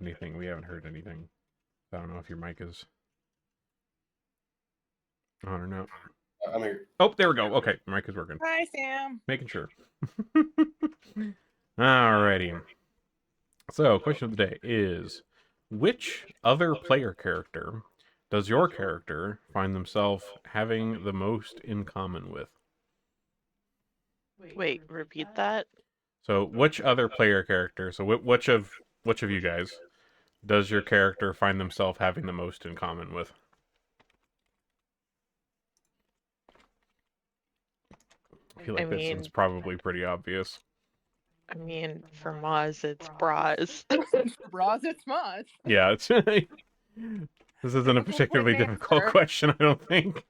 anything. We haven't heard anything. I don't know if your mic is on or not. I'm here. Oh, there we go. Okay, mic is working. Hi, Sam. Making sure. Alrighty. So, question of the day is, which other player character does your character find themselves having the most in common with? Wait, repeat that? So, which other player character? So, which of you guys does your character find themselves having the most in common with? I feel like this one's probably pretty obvious. I mean, for Moz, it's bras. For bras, it's Moz. Yeah, it's this isn't a particularly difficult question, I don't think.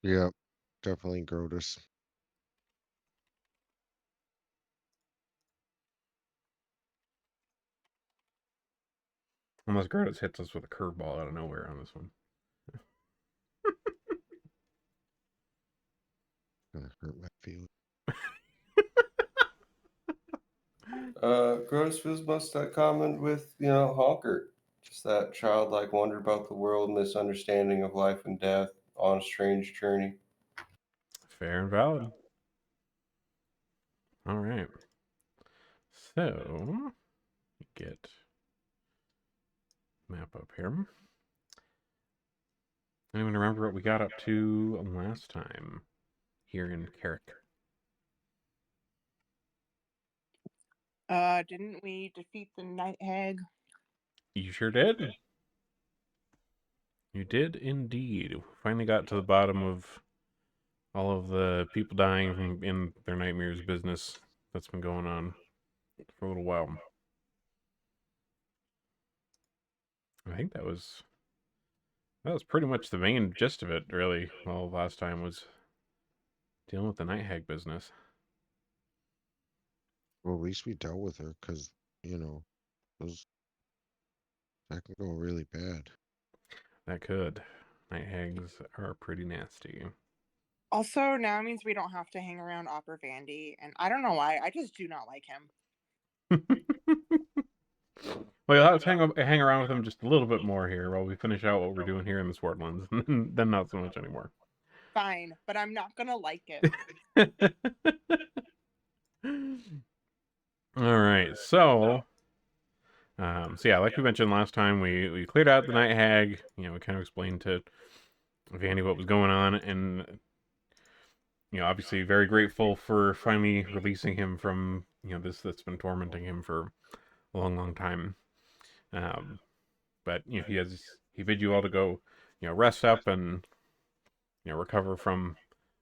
Yeah, definitely Grotus. Unless Grotus hits us with a curveball out of nowhere on this one. Gonna hurt my feelings. Gross feels most that common with, Honker. Just that childlike wonder about the world, misunderstanding of life and death on a strange journey. Fair and valid. All right. So, get map up here. Anyone remember what we got up to last time here in Carrick? Didn't we defeat the Night Hag? You sure did. You did indeed. Finally got to the bottom of all of the people dying in their nightmares business that's been going on for a little while. I think that was pretty much the main gist of it, really. Well, last time was dealing with the Night Hag business. Well, at least we dealt with her, because, that can go really bad. That could. Night Hags are pretty nasty. Also, now means we don't have to hang around Opera Vandy, and I don't know why. I just do not like him. Well, you'll have to hang around with him just a little bit more here while we finish out what we're doing here in the Swordlands. Then not so much anymore. Fine, but I'm not gonna like it. All right, so yeah, like we mentioned last time, we cleared out the Night Hag. We kind of explained to Vandy what was going on, and obviously very grateful for finally releasing him from this that's been tormenting him for a long, long time. But he bid you all to go, rest up and recover from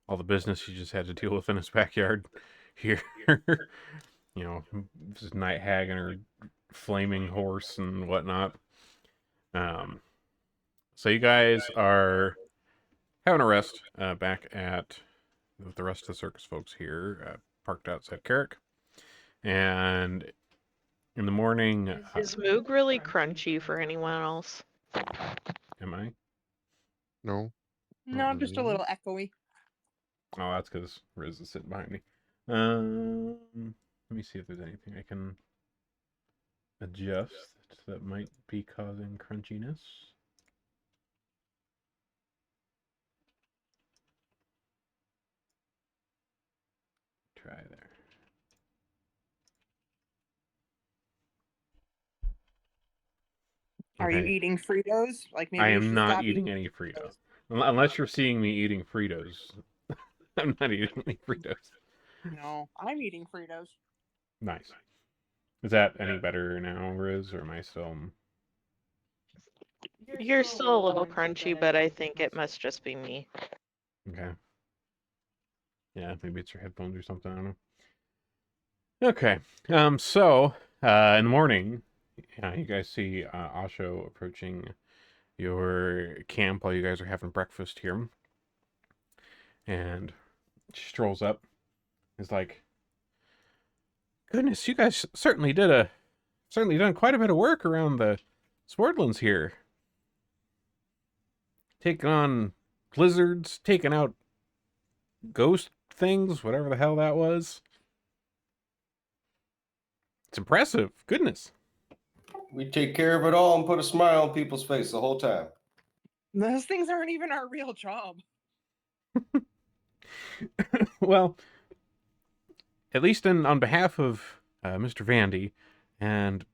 all the business he just had to deal with in his backyard here. This Night Hag and her flaming horse and whatnot. So you guys are having a rest back at with the rest of the circus folks here, parked outside Carrick. And in the morning... Is Moog really crunchy for anyone else? Am I? No. No, just a little echoey. Oh, that's because Riz is sitting behind me. Let me see if there's anything I can adjust that might be causing crunchiness. Try there. Are you eating Fritos? Like maybe I you am should not stop eating any Fritos. Unless you're seeing me eating Fritos. I'm not eating any Fritos. No, I'm eating Fritos. Nice. Is that any better now, Riz, or am I still... You're still a little crunchy, but I think it must just be me. Okay. Yeah, maybe it's your headphones or something, I don't know. Okay. So, in the morning, you guys see Asho approaching your camp while you guys are having breakfast here. And she strolls up. Is like, goodness, you guys certainly done quite a bit of work around the Swordlands here. Taking on blizzards, taking out ghost things, whatever the hell that was. It's impressive. Goodness. We take care of it all and put a smile on people's face the whole time. Those things aren't even our real job. Well, at least on behalf of Mr. Vandy and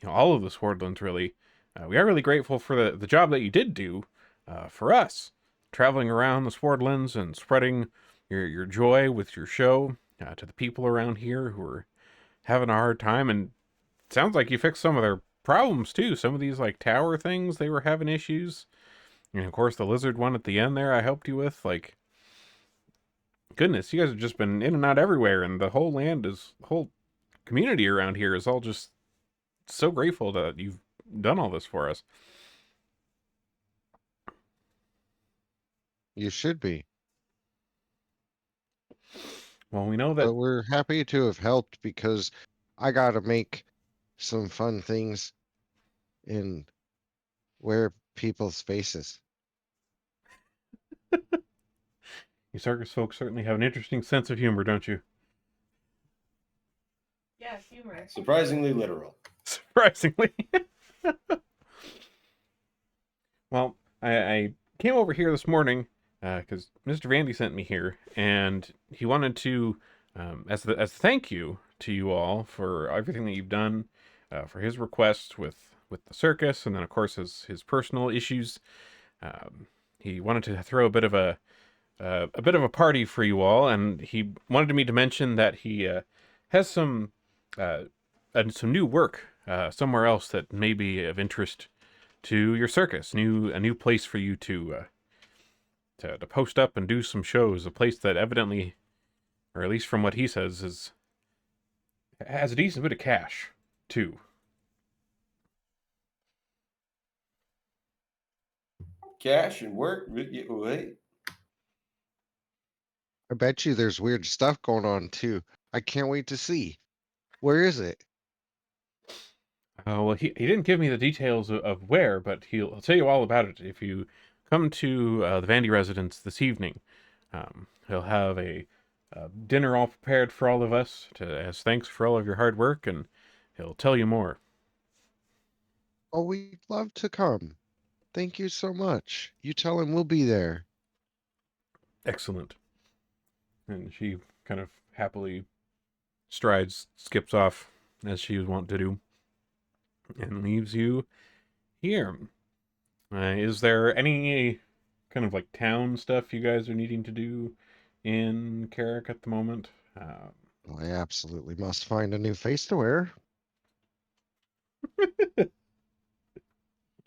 all of the Swordlands, really, we are really grateful for the job that you did do for us, traveling around the Swordlands and spreading your joy with your show to the people around here who are having a hard time. And it sounds like you fixed some of their problems too. Some of these like tower things, they were having issues. And of course, the lizard one at the end there, I helped you with. Like, goodness, you guys have just been in and out everywhere, and the whole whole community around here is all just so grateful that you've done all this for us. You should be. Well, we know But that. we're happy to have helped because I gotta make some fun things and wear people's faces. You circus folks certainly have an interesting sense of humor, don't you? Yeah, humor. Surprisingly literal. Surprisingly. Well, I came over here this morning because Mr. Vandy sent me here, and he wanted to, as thank you to you all for everything that you've done, for his request with the circus, and then of course his personal issues. He wanted to throw a bit of a party for you all, and he wanted me to mention that he has some new work somewhere else that may be of interest to your circus. A new place for you to post up and do some shows. A place that evidently, or at least from what he says, has a decent bit of cash too. Cash and work. Wait. I bet you there's weird stuff going on too. I can't wait to see. Where is it? Well, he didn't give me the details of where, but he'll tell you all about it if you come to the Vandy residence this evening. He'll have a dinner all prepared for all of us as thanks for all of your hard work, and he'll tell you more. Oh, we'd love to come. Thank you so much. You tell him we'll be there. Excellent. And she kind of happily skips off as she was wont to do, and leaves you here. Is there any kind of like town stuff you guys are needing to do in Carrick at the moment? Well, I absolutely must find a new face to wear.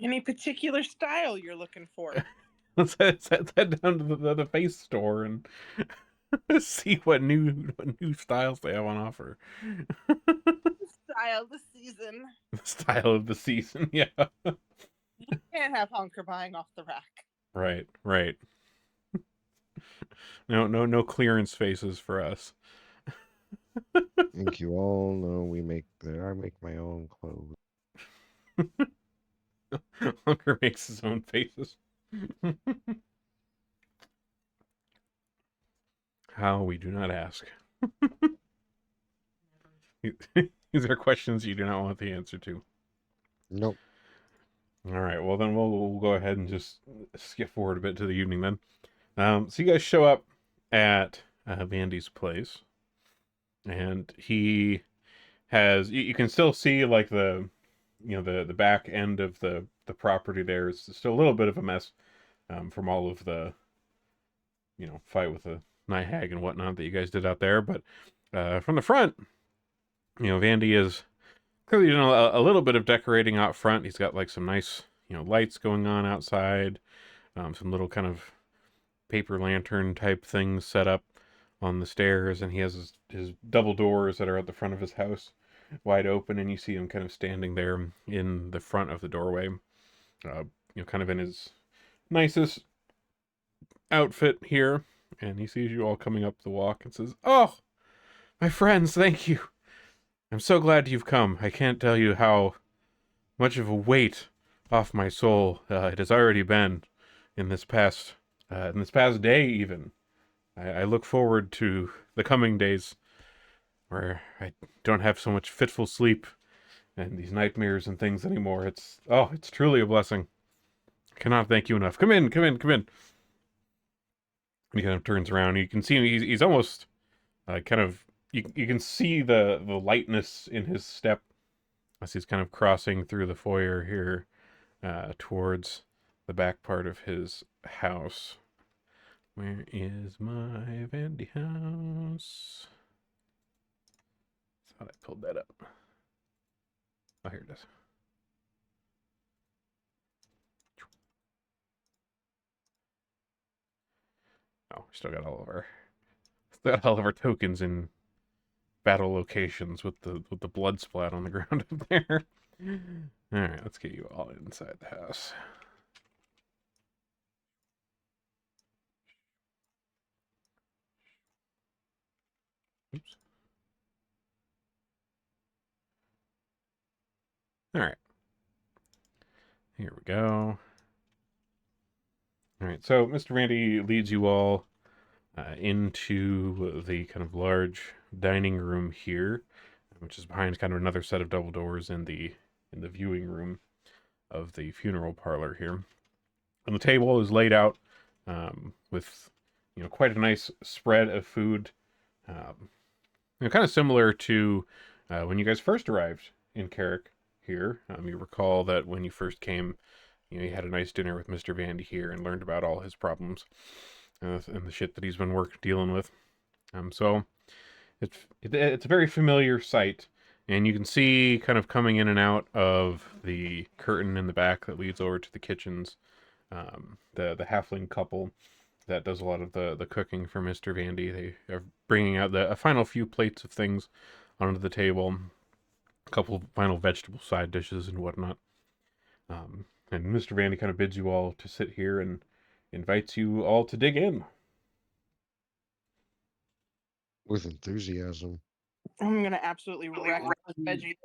Any particular style you're looking for? Let's head down to the face store and see what new styles they have on offer. Style of the season. The style of the season, yeah. Can't have hunker buying off the rack. Right. No clearance faces for us. I think you all know I make my own clothes. Hunker makes his own faces. How we do not ask. These are questions you do not want the answer to. Nope. All right, well then we'll go ahead and just skip forward a bit to the evening then. So you guys show up at Vandy's place, and he has you can still see like the back end of the property there is still a little bit of a mess from all of the fight with the night hag and whatnot that you guys did out there, but from the front, Vandy is clearly doing a little bit of decorating out front. He's got like some nice lights going on outside, some little kind of paper lantern type things set up on the stairs, and he has his double doors that are at the front of his house wide open, and you see him kind of standing there in the front of the doorway, kind of in his nicest outfit here, and he sees you all coming up the walk and says, "Oh, my friends, thank you. I'm so glad you've come. I can't tell you how much of a weight off my soul it has already been in this past day even. I look forward to the coming days where I don't have so much fitful sleep and these nightmares and things anymore. It's truly a blessing. Cannot thank you enough. Come in, come in, come in. And he kind of turns around. You can see him. He's almost kind of. You can see the lightness in his step as he's kind of crossing through the foyer here towards the back part of his house. Where is my Vandy house? I thought I pulled that up. Oh, here it is. Oh, we still got all of our tokens in battle locations with the blood splat on the ground up there. All right, let's get you all inside the house. Oops. All right. Here we go. All right, so Mr. Randy leads you all into the kind of large dining room here, which is behind kind of another set of double doors in the viewing room of the funeral parlor here. And the table is laid out with quite a nice spread of food, kind of similar to when you guys first arrived in Carrick here. You recall that when you first came, you had a nice dinner with Mr. Vandy here and learned about all his problems and the shit that he's been dealing with. So it's a very familiar sight, and you can see kind of coming in and out of the curtain in the back that leads over to the kitchens, the halfling couple that does a lot of the cooking for Mr. Vandy. They are bringing out a final few plates of things onto the table, a couple of final vegetable side dishes and whatnot. And Mr. Vandy kind of bids you all to sit here and invites you all to dig in. With enthusiasm. I'm gonna absolutely wreck this veggie.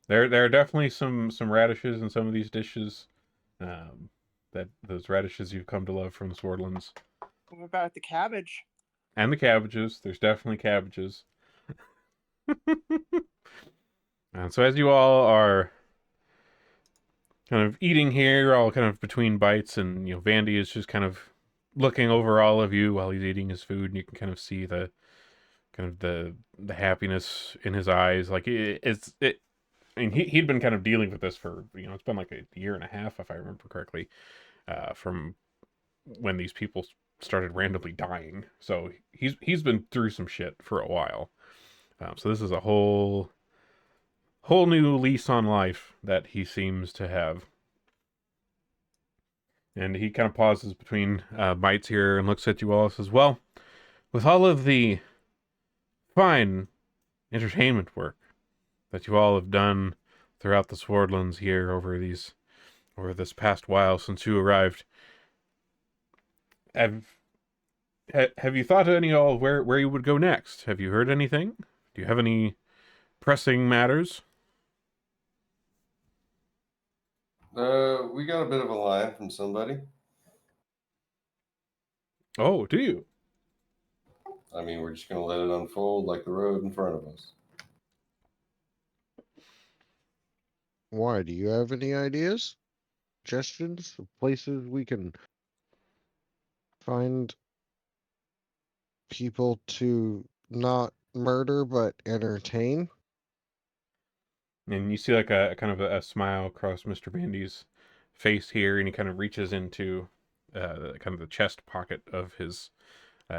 There are definitely some radishes in some of these dishes. That those radishes you've come to love from the Swordlands. What about the cabbage? And the cabbages. There's definitely cabbages. And so as you all are kind of eating here, all kind of between bites, and Vandy is just kind of looking over all of you while he's eating his food, and you can kind of see the happiness in his eyes. Like I mean, he'd been kind of dealing with this for it's been like a year and a half, if I remember correctly, from when these people started randomly dying. So he's been through some shit for a while. So this is a whole new lease on life that he seems to have. And he kind of pauses between bites here and looks at you all and says, "Well, with all of the fine entertainment work that you all have done throughout the Swordlands here over this past while since you arrived, have you thought any all where you would go next? Have you heard anything? Do you have any pressing matters?" We got a bit of a line from somebody. Oh, do you? I mean, we're just gonna let it unfold like the road in front of us. Why? Do you have any ideas? Suggestions of places we can find people to not murder but entertain? And you see like a kind of a smile across Mr. Bandy's face here, and he kind of reaches into kind of the chest pocket of his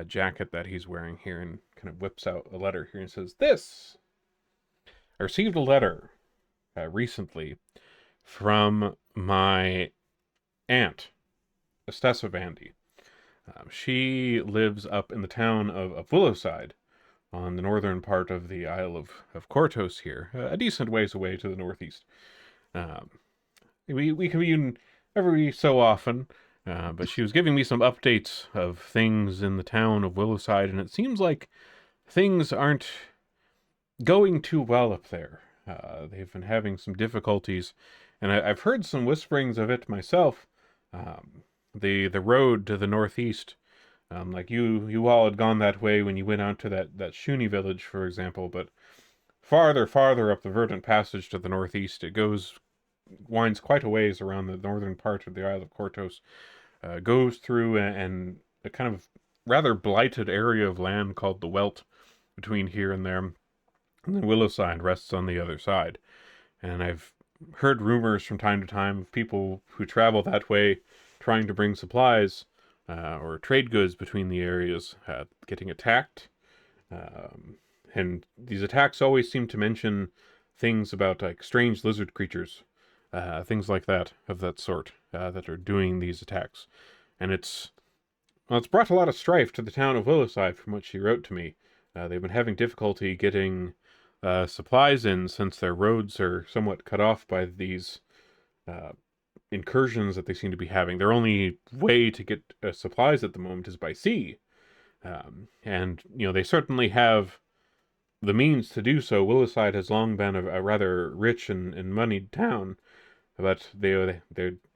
jacket that he's wearing here, and kind of whips out a letter here and says, "This, I received a letter recently from my aunt, Estessa Vandy. She lives up in the town of Willowside, on the northern part of the Isle of Kortos here, a decent ways away to the northeast. We commune every so often, but she was giving me some updates of things in the town of Willowside, and it seems like things aren't going too well up there. They've been having some difficulties, and I've heard some whisperings of it myself. The road to the northeast, like you all had gone that way when you went out to that Shuni village, for example, but farther up the verdant passage to the northeast. It winds quite a ways around the northern part of the Isle of Cortos, goes through and a kind of rather blighted area of land called the Welt between here and there, and then Willowside rests on the other side. And I've heard rumors from time to time of people who travel that way trying to bring supplies or trade goods between the areas getting attacked. And these attacks always seem to mention things about like strange lizard creatures, things like that, of that sort, that are doing these attacks. And it's brought a lot of strife to the town of Willowside, from what she wrote to me. They've been having difficulty getting supplies in since their roads are somewhat cut off by these incursions that they seem to be having. Their only way to get supplies at the moment is by sea. And, they certainly have the means to do so. Willowside has long been a rather rich and moneyed town, but they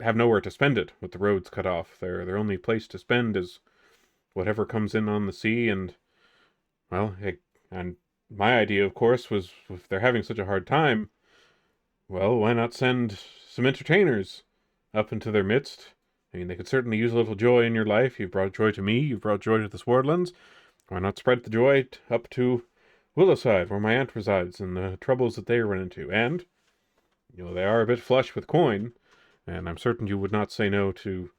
have nowhere to spend it with the roads cut off. Their only place to spend is whatever comes in on the sea, and my idea, of course, was if they're having such a hard time, well, why not send some entertainers up into their midst? I mean, they could certainly use a little joy in your life. You've brought joy to me. You've brought joy to the Swordlands. Why not spread the joy up to Willowside, where my aunt resides, and the troubles that they run into? And, they are a bit flush with coin, and I'm certain you would not say no to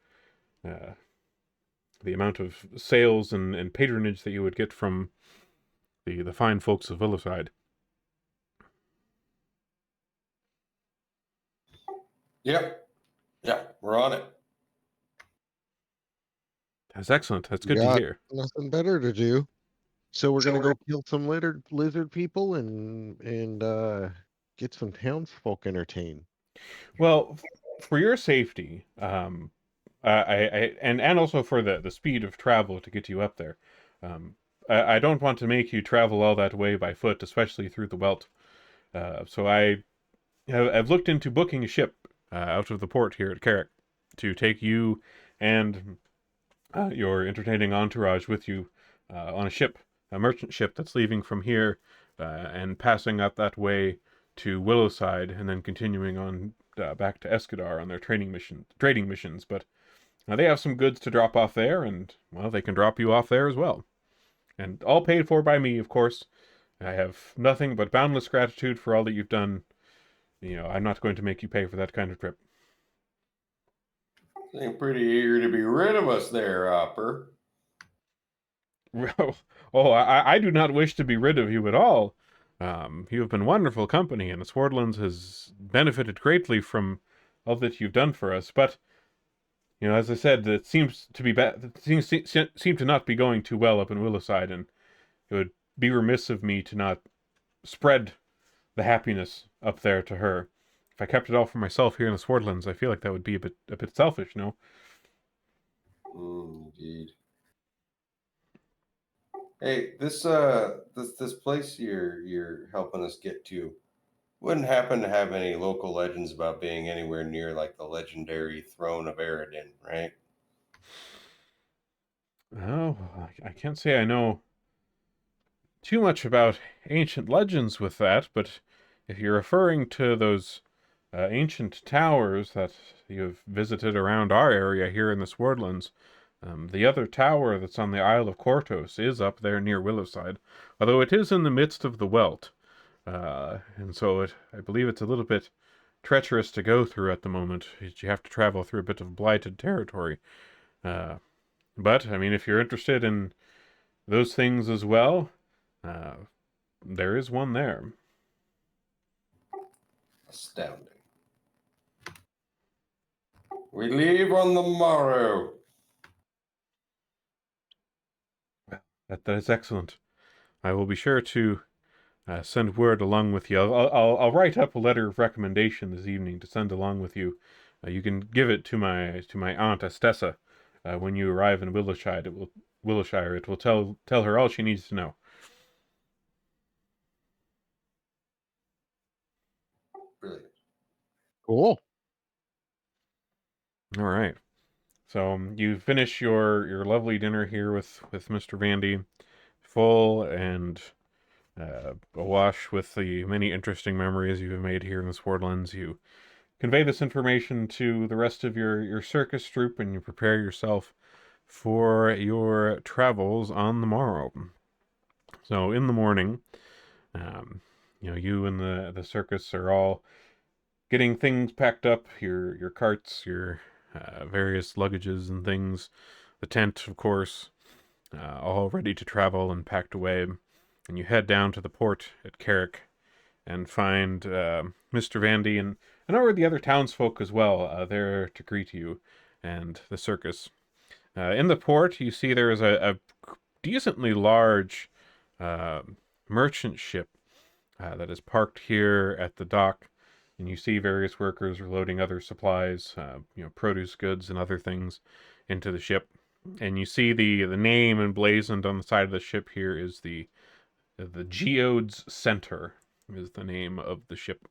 the amount of sales and patronage that you would get from the fine folks of Willowside. Yep. Yeah, we're on it. That's excellent. That's good to Got hear. nothing better to do. So we're gonna go kill some lizard people and get some townsfolk entertained. Well, for your safety, and also for the speed of travel to get you up there, I don't want to make you travel all that way by foot, especially through the Welt. So I've looked into booking a ship out of the port here at Carrick to take you and your entertaining entourage with you on a ship, a merchant ship that's leaving from here and passing up that way to Willowside, and then continuing on back to Escadar on their trading missions. But they have some goods to drop off there, and well, they can drop you off there as well, and all paid for by me, of course. I have nothing but boundless gratitude for all that you've done. I'm not going to make you pay for that kind of trip. Seem pretty eager to be rid of us there, Hopper. I do not wish to be rid of you at all. You have been wonderful company, and the Swordlands has benefited greatly from all that you've done for us. But, as I said, it seems to be seem to not be going too well up in Willowside, and it would be remiss of me to not spread the happiness up there to her. If I kept it all for myself here in the Swordlands, I feel like that would be a bit selfish, no? Indeed. Hey, this place you're helping us get to wouldn't happen to have any local legends about being anywhere near like the legendary throne of Eredin, right? Oh, I can't say I know too much about ancient legends with that, but if you're referring to those ancient towers that you've visited around our area here in the Swordlands, the other tower that's on the Isle of Cortos is up there near Willowside, although it is in the midst of the Welt, and so I believe it's a little bit treacherous to go through at the moment. You have to travel through a bit of blighted territory. But, I mean, if you're interested in those things as well, there is one there. Astounding. We leave on the morrow. That is excellent. I will be sure to send word along with you. I'll write up a letter of recommendation this evening to send along with you. You can give it to my aunt Estessa when you arrive in Willowshire. It will tell her all she needs to know. Brilliant. Cool. All right. So you finish your lovely dinner here with Mr. Vandy, full and awash with the many interesting memories you've made here in the Swordlands, you convey this information to the rest of your circus troupe, and you prepare yourself for your travels on the morrow. So in the morning, you and the circus are all getting things packed up, your carts, your various luggages and things, the tent, of course, all ready to travel and packed away. And you head down to the port at Carrick and find Mr. Vandy and a number of the other townsfolk as well there to greet you and the circus. In the port, you see there is a decently large merchant ship that is parked here at the dock, and you see various workers loading other supplies, produce goods and other things into the ship. And you see the name emblazoned on the side of the ship here is the Geodes Center is the name of the ship.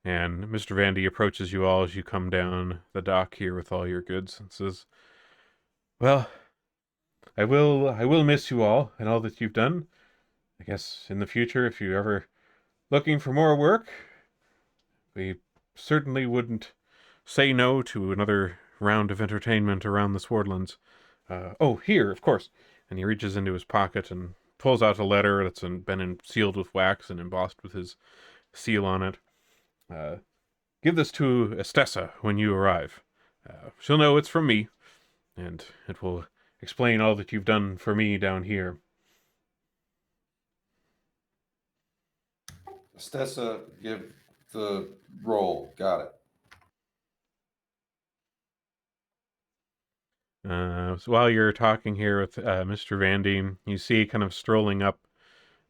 And Mr. Vandy approaches you all as you come down the dock here with all your goods and says, "Well, I will miss you all and all that you've done. I guess in the future, if you're ever looking for more work, we certainly wouldn't say no to another round of entertainment around the Swordlands. Oh, here, of course." And he reaches into his pocket and pulls out a letter that's been sealed with wax and embossed with his seal on it. "Give this to Estessa when you arrive. She'll know it's from me, and it will explain all that you've done for me down here." Stessa, give the roll. Got it. So while you're talking here with Mr. Vandy, you see kind of strolling up,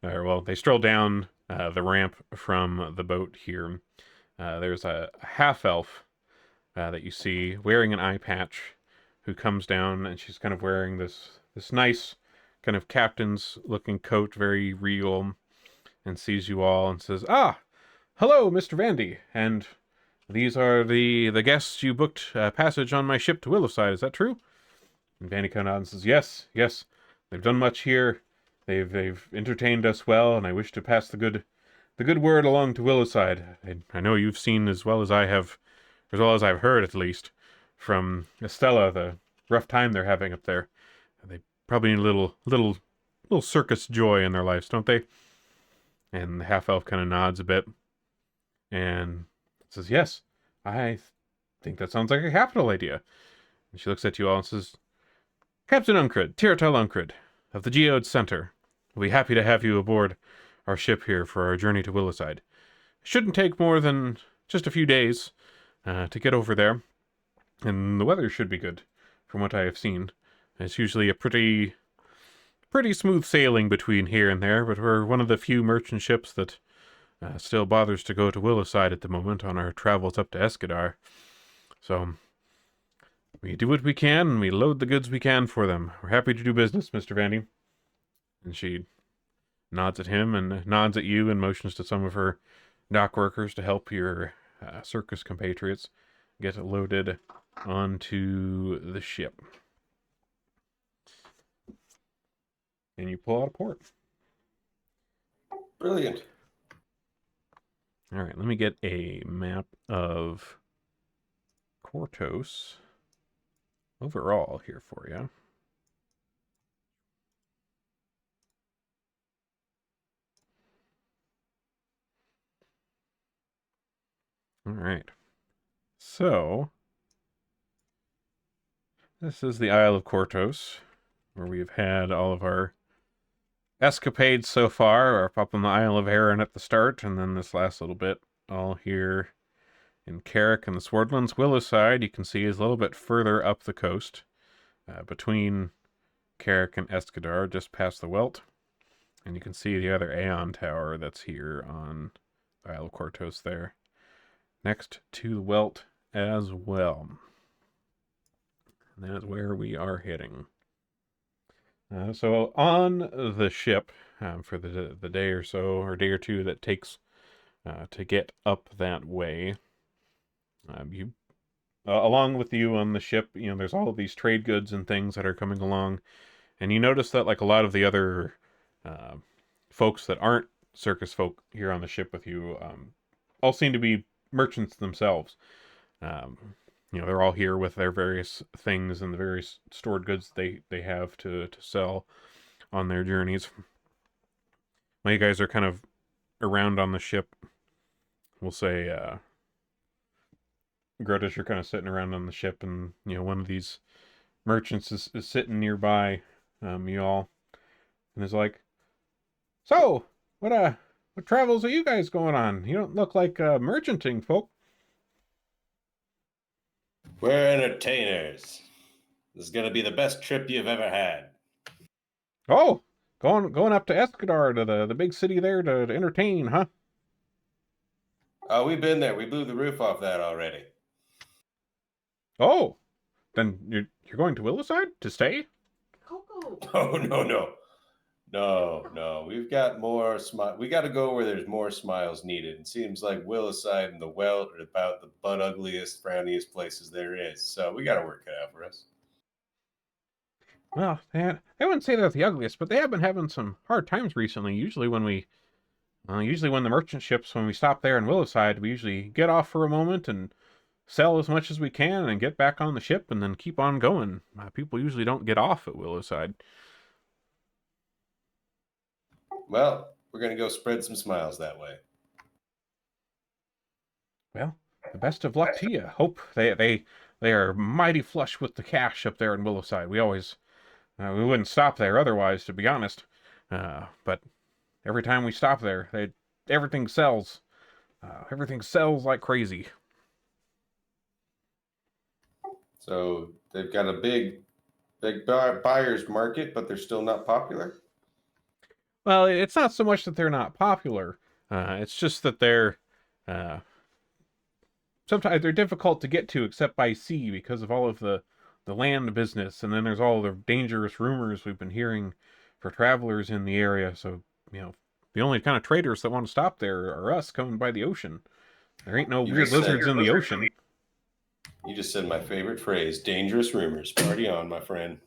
they stroll down the ramp from the boat here. There's a half-elf that you see wearing an eye patch who comes down, and she's kind of wearing this nice kind of captain's-looking coat, very regal, and sees you all and says, "Ah, hello, Mr. Vandy, and these are the guests you booked passage on my ship to Willowside, is that true?" And Vandy comes out and says, "Yes, yes, they've done much here. They've entertained us well, and I wish to pass the good word along to Willowside. I know you've seen as well as I have, as well as I've heard at least, from Estella, the rough time they're having up there. They probably need a little circus joy in their lives, don't they?" And the half-elf kind of nods a bit and says, "Yes, I think that sounds like a capital idea." And she looks at you all and says, "Captain Uncred, Tiratel Uncred, of the Geode Center, will be happy to have you aboard our ship here for our journey to Willowside. It shouldn't take more than just a few days to get over there, and the weather should be good, from what I have seen. It's usually a pretty smooth sailing between here and there, but we're one of the few merchant ships that still bothers to go to Willowside at the moment on our travels up to Escadar. So we do what we can, and we load the goods we can for them. We're happy to do business, Mr. Vandy." And she nods at him and nods at you and motions to some of her dock workers to help your circus compatriots get loaded onto the ship. And you pull out a port. Brilliant. All right, let me get a map of Kortos overall here for you. All right. So, this is the Isle of Kortos, where we've had all of our escapades so far. We're up on the Isle of Arran at the start, and then this last little bit all here in Carrick and the Swordlands. Willowside, you can see, is a little bit further up the coast, between Carrick and Escadar, just past the Welt. And you can see the other Aeon Tower that's here on the Isle of Kortos there, next to the Welt as well. And that is where we are heading. So on the ship, for the day or so, or day or two that takes to get up that way, you along with you on the ship, there's all of these trade goods and things that are coming along, and you notice that like a lot of the other folks that aren't circus folk here on the ship with you all seem to be merchants themselves. They're all here with their various things and the various stored goods they have to sell on their journeys. While you guys are kind of around on the ship, we'll say, Grotish, you're kind of sitting around on the ship, and one of these merchants is sitting nearby you all, and is like, "So, what travels are you guys going on? You don't look like merchanting folk." We're entertainers. This is gonna be the best trip you've ever had. Oh, going up to Escadar, to the big city there to entertain, huh? Oh, we've been there. We blew the roof off that already. Oh, then you're going to Willowside to stay? Oh no. We've got more We got to go where there's more smiles needed. It seems like Willowside and the Welt are about the butt ugliest, frowniest places there is. So we got to work it out for us. Well, I wouldn't say they're the ugliest, but they have been having some hard times recently. Usually when the merchant ships, when we stop there in Willowside, we usually get off for a moment and sell as much as we can and get back on the ship and then keep on going. People usually don't get off at Willowside. Well, we're going to go spread some smiles that way. Well, the best of luck to you. Hope they are mighty flush with the cash up there in Willowside. We always we wouldn't stop there otherwise, to be honest. But every time we stop there, everything sells. Everything sells like crazy. So they've got a big buyer's market, but they're still not popular. Well, it's not so much that they're not popular. It's just that they're sometimes they're difficult to get to except by sea because of all of the land business, and then there's all the dangerous rumors we've been hearing for travelers in the area. So, the only kind of traders that want to stop there are us coming by the ocean. There ain't no weird lizards in the ocean. You just said my favorite phrase, dangerous rumors. Party on, my friend.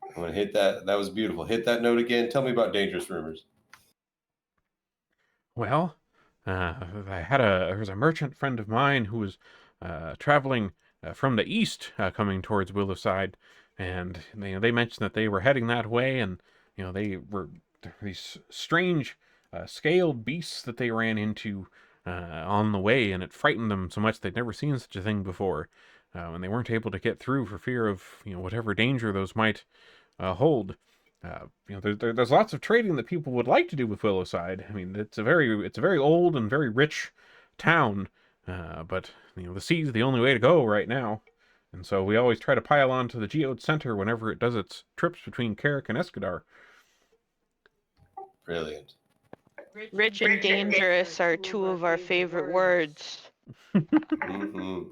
I'm going to hit that. That was beautiful. Hit that note again. Tell me about dangerous rumors. Well, there was a merchant friend of mine who was traveling from the east, coming towards Willowside, and they mentioned that they were heading that way, and they were these strange scaled beasts that they ran into on the way, and it frightened them so much they'd never seen such a thing before, and they weren't able to get through for fear of whatever danger those might hold. There's lots of trading that people would like to do with Willowside. I mean, it's a very old and very rich town, but the sea's the only way to go right now, and so we always try to pile on to the Geode Center whenever it does its trips between Carrick and Escadar. Brilliant. Rich and dangerous are two of our favorite words. Mm-hmm.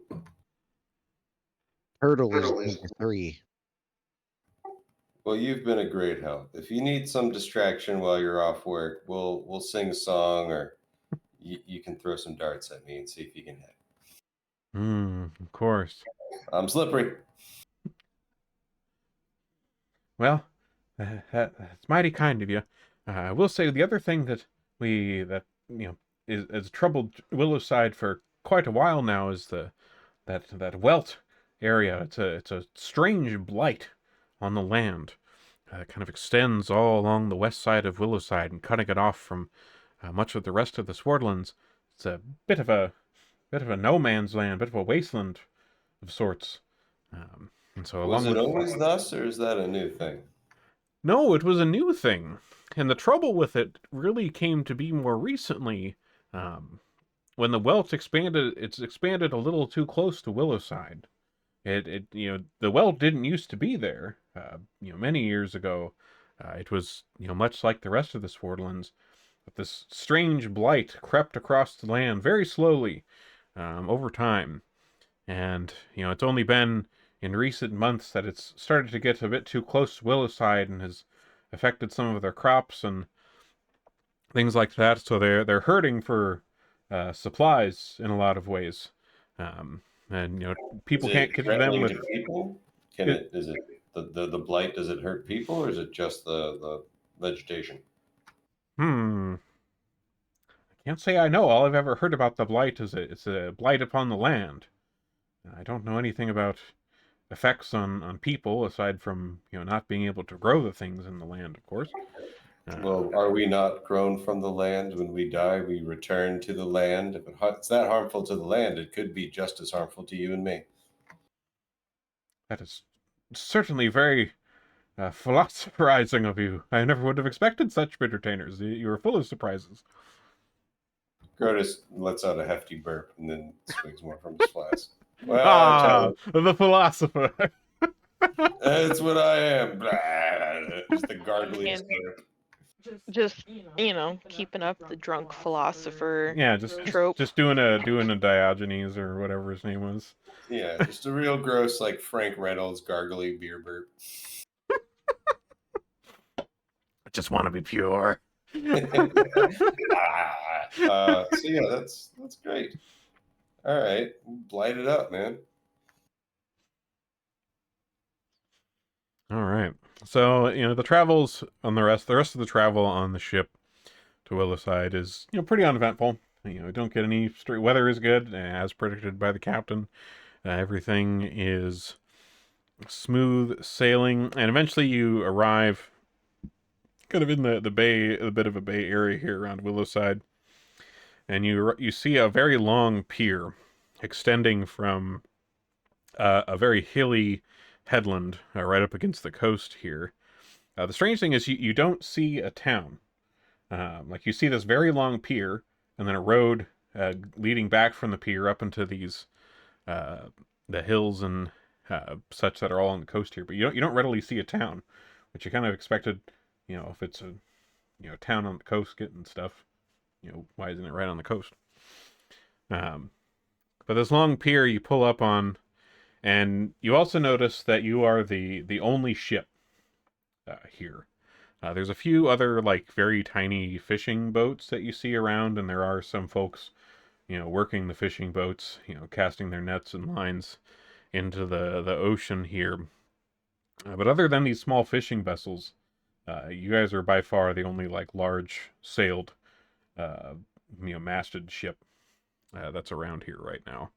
Turtle is number 3. Well, you've been a great help. If you need some distraction while you're off work, we'll sing a song, or you can throw some darts at me and see if you can hit. Of course. I'm slippery. Well, that's mighty kind of you. I will say the other thing that is troubled Willowside for quite a while now is that Welt area. It's a strange blight on the land. It kind of extends all along the west side of Willowside and cutting it off from much of the rest of the Swordlands. It's a bit of a no man's land, bit of a wasteland of sorts. And so Was along it with always thus, or is that a new thing? No, it was a new thing. And the trouble with it really came to be more recently. When the Welt expanded, it's expanded a little too close to Willowside. The Welt didn't used to be there. Many years ago, it was much like the rest of the Swordlands. But this strange blight crept across the land very slowly, over time, and it's only been in recent months that it's started to get a bit too close to Willowside and has affected some of their crops and things like that. So they're hurting for supplies in a lot of ways, and people can't get to them with people. Is it The blight, does it hurt people, or is it just the vegetation? I can't say I know. All I've ever heard about the blight is it's a blight upon the land. I don't know anything about effects on people aside from not being able to grow the things in the land, of course. Well, are we not grown from the land? When we die, we return to the land. If it's that harmful to the land, it could be just as harmful to you and me. That is certainly very philosophizing of you. I never would have expected such entertainers. You were full of surprises. Grotus lets out a hefty burp and then swigs more from his flask. Well, The philosopher. that's what I am. Just the gargliest burp. Just, keeping up the drunk philosopher Yeah, trope. just doing a Diogenes or whatever his name was. Yeah, just a real gross, like Frank Reynolds gargly beer burp. I just want to be pure. So yeah, that's great. All right, light it up, man. All right. So the travels on the rest of the travel on the ship to Williside is pretty uneventful. Don't get any straight. Weather is good as predicted by the captain. Everything is smooth sailing, and eventually you arrive kind of in the bay, a bit of a bay area here around Willowside, and you see a very long pier extending from a very hilly headland right up against the coast here. The strange thing is you don't see a town. Like you see this very long pier, and then a road leading back from the pier up into these the hills and such that are all on the coast here. But you don't readily see a town, which you kind of expected. If it's a town on the coast getting stuff, why isn't it right on the coast? But this long pier you pull up on, and you also notice that you are the only ship here. There's a few other like very tiny fishing boats that you see around, and there are some folks, working the fishing boats, casting their nets and lines into the ocean here. But other than these small fishing vessels, you guys are by far the only like large sailed, masted ship that's around here right now.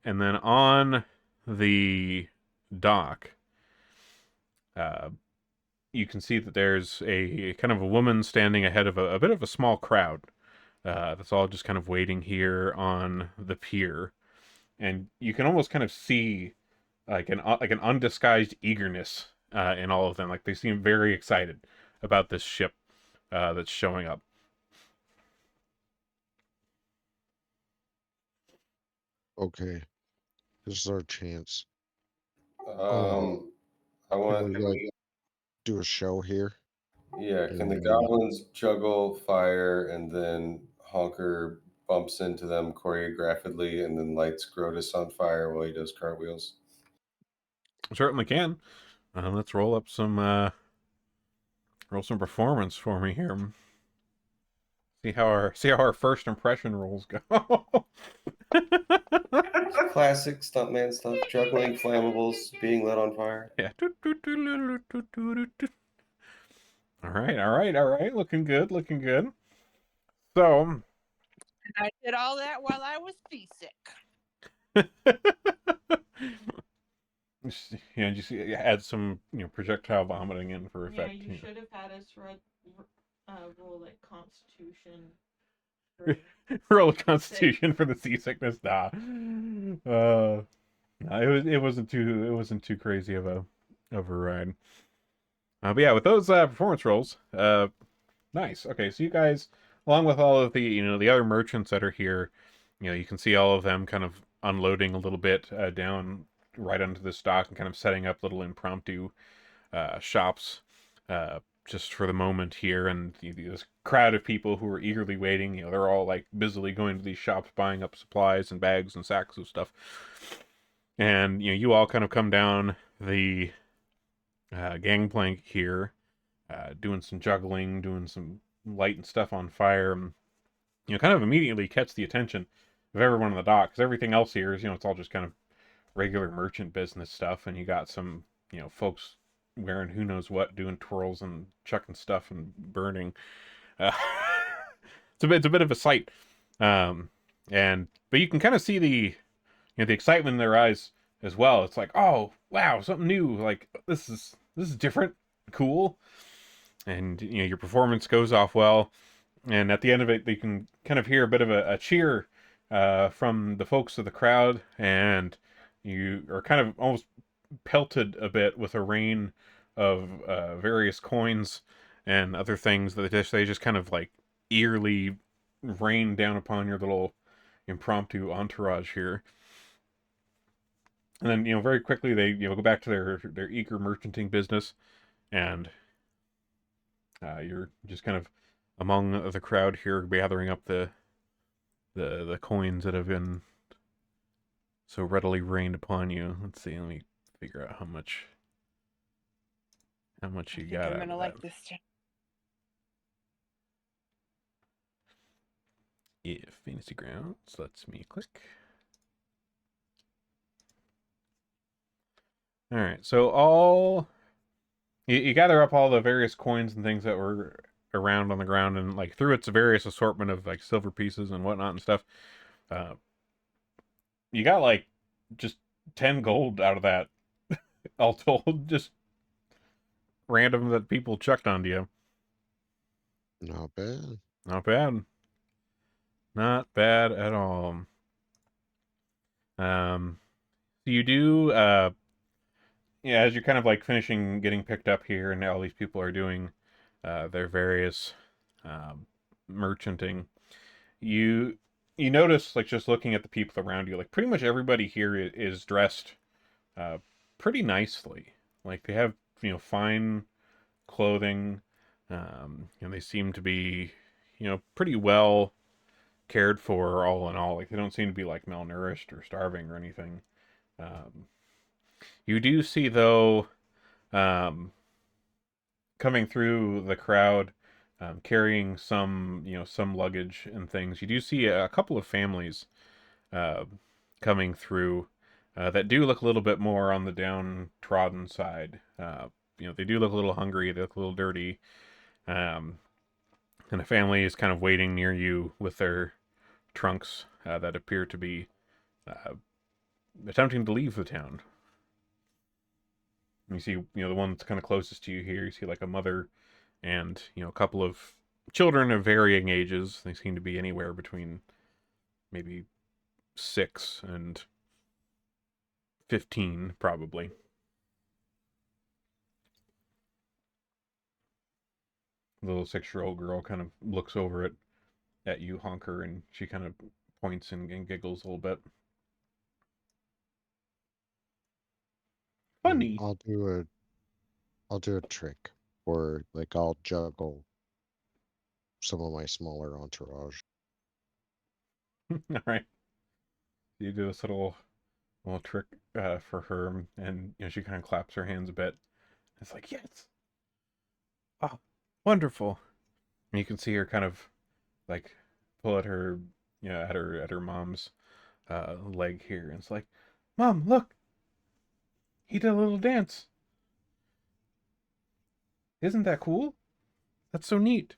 And then on the dock, you can see that there's a kind of a woman standing ahead of a bit of a small crowd that's all just kind of waiting here on the pier, and you can almost kind of see like an undisguised eagerness in all of them. Like they seem very excited about this ship that's showing up. Okay, this is our chance. I want. Can we like do a show here? Yeah, can the goblins juggle fire and then Honker bumps into them choreographically and then lights Grotus on fire while he does cartwheels? Certainly can. Let's roll some performance for me here. See how our first impression rolls go. Classic stuntman stuff, juggling flammables, being lit on fire. Yeah. All right. Looking good. So, I did all that while I was seasick. just add some projectile vomiting in for effect. Yeah, you should have had us roll like Constitution. Roll a Constitution for the seasickness. Nah. It wasn't too crazy of a ride. But yeah, with those performance rolls, nice. Okay, so you guys, along with all of the the other merchants that are here, you can see all of them kind of unloading a little bit down right onto the dock and kind of setting up little impromptu shops just for the moment here. And this crowd of people who are eagerly waiting, they're all like busily going to these shops, buying up supplies and bags and sacks of stuff. And you all kind of come down the gangplank here, doing some juggling, doing some lighting stuff on fire, and kind of immediately catch the attention of everyone on the dock, because everything else here is it's all just kind of regular merchant business stuff, and you got some, folks wearing who knows what, doing twirls and chucking stuff and burning. Uh, it's a bit of a sight, but you can kind of see the excitement in their eyes as well. It's like, oh wow, something new. Like this is different, cool, and your performance goes off well. And at the end of it, you can kind of hear a bit of a cheer from the folks of the crowd, and you are kind of almost pelted a bit with a rain of various coins and other things that they just kind of like eerily rain down upon your little impromptu entourage here. And then very quickly they go back to their eager merchanting business, and you're just kind of among the crowd here, gathering up the coins that have been so readily rained upon you. Let's see. Let me figure out how much I you think got. I'm out gonna of like that. this town. Yeah, Fantasy Grounds lets me click. All right, so you gather up all the various coins and things that were around on the ground, and like through its various assortment of like silver pieces and whatnot and stuff. Uh, you got like just 10 gold out of that, all told, just random that people chucked onto you. Not bad. Not bad. Not bad at all. You do, yeah, as you're kind of like finishing getting picked up here, and all these people are doing their various merchanting, you notice, like, just looking at the people around you, like pretty much everybody here is dressed uh, pretty nicely. Like they have fine clothing, and they seem to be pretty well cared for all in all. Like they don't seem to be like malnourished or starving or anything. Um, you do see though, um, coming through the crowd, carrying some luggage and things. You do see a couple of families uh, coming through that do look a little bit more on the downtrodden side. They do look a little hungry. They look a little dirty. Um, and a family is kind of waiting near you with their trunks that appear to be uh, attempting to leave the town. You see, the one that's kind of closest to you here. You see like a mother and a couple of children of varying ages. They seem to be anywhere between maybe 6 and 15, probably. The little 6-year-old girl kind of looks over at you, Honker, and she kind of points and giggles a little bit. Funny. I'll do a trick, or like I'll juggle some of my smaller entourage. All right. You do this little trick for her, and she kind of claps her hands a bit. It's like, yes. Oh, wonderful. And you can see her kind of like pull at her, at her mom's leg here, and it's like, Mom, look, he did a little dance. Isn't that cool? That's so neat.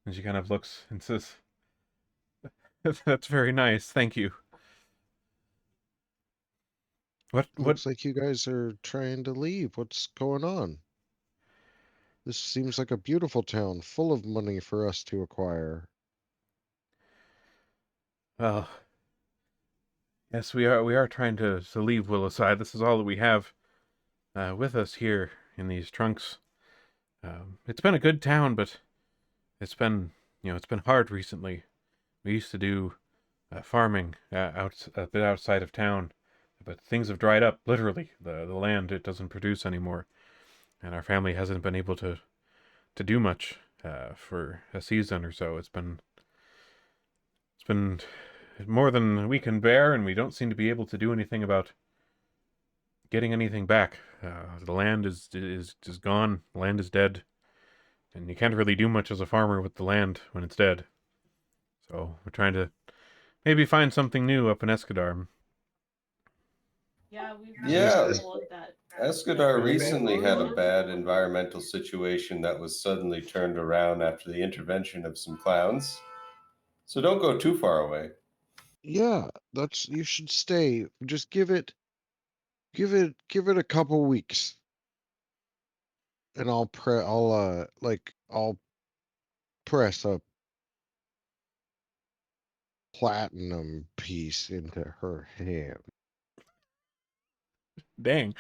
And she kind of looks and says, "That's very nice. Thank you." What? Looks like you guys are trying to leave. What's going on? This seems like a beautiful town, full of money for us to acquire. Well, yes, we are trying to leave Willowside. This is all that we have with us here in these trunks. It's been a good town, but it's been it's been hard recently. We used to do farming a bit outside of town, but things have dried up. Literally, the land, it doesn't produce anymore, and our family hasn't been able to do much for a season or so. It's been more than we can bear, and we don't seem to be able to do anything about getting anything back. The land is just gone. The land is dead, and you can't really do much as a farmer with the land when it's dead. So we're trying to maybe find something new up in Escadar. Yeah, we've Yeah. heard all of that. Escadar recently had a bad environmental situation that was suddenly turned around after the intervention of some clowns. So don't go too far away. Yeah, you should stay. Just give it a couple weeks. And I'll press a platinum piece into her hand. Dang.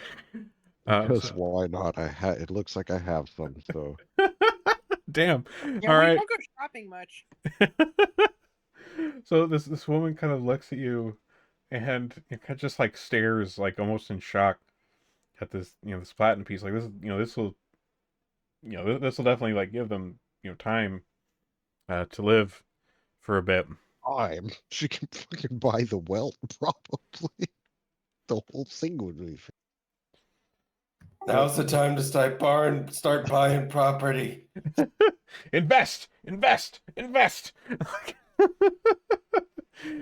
Because So- why not? It looks like I have some, so Damn. Yeah, All we right. don't go shopping much. So this woman kind of looks at you, and it kind of just like stares, like almost in shock at this, this platinum piece. Like this will, this will definitely like give them, time to live for a bit. she can fucking buy the wealth, probably. The whole thing would be. Now's the time to start buying property. Invest.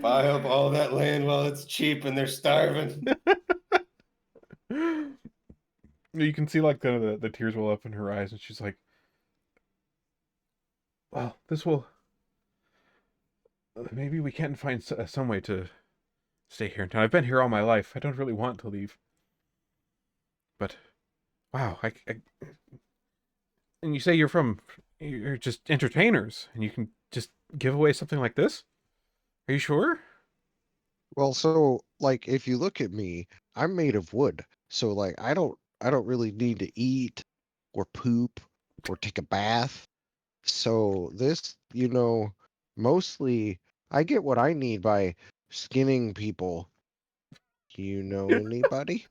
Buy up all that land while it's cheap and they're starving. You can see like the tears well up in her eyes, and she's like, "Well, this will. Maybe we can find some way to stay here in town. I've been here all my life. I don't really want to leave. But, wow, and you say you're just entertainers, and you can just give away something like this? Are you sure? Well, so like if you look at me, I'm made of wood. So like I don't really need to eat or poop or take a bath. So this, mostly I get what I need by skinning people. You know anybody?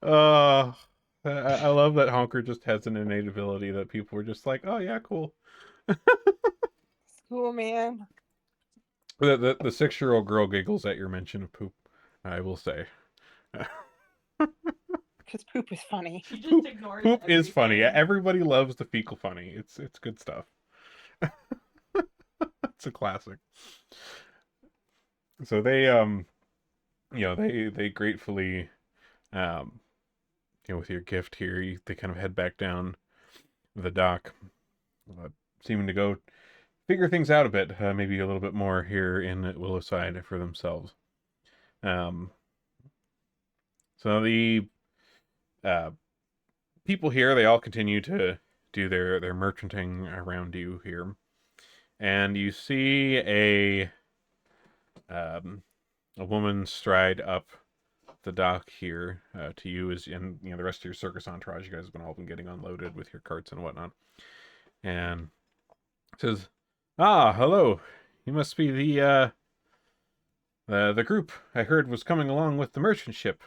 Uh, I love that Honker just has an innate ability that people are just like, oh yeah, cool. Cool, man. The 6-year-old girl giggles at your mention of poop, I will say. Because poop is funny. She just Poop, ignores poop is funny. everything. Everybody loves the fecal funny. It's good stuff. It's a classic. So they gratefully with your gift here, they kind of head back down the dock, seeming to go figure things out a bit, maybe a little bit more here in Willowside for themselves. So the people here, they all continue to do their merchanting around you here, and you see a woman stride up the dock here to you, and the rest of your circus entourage. You guys have all been getting unloaded with your carts and whatnot, and says, "Ah, hello. You must be the group I heard was coming along with the merchant ship.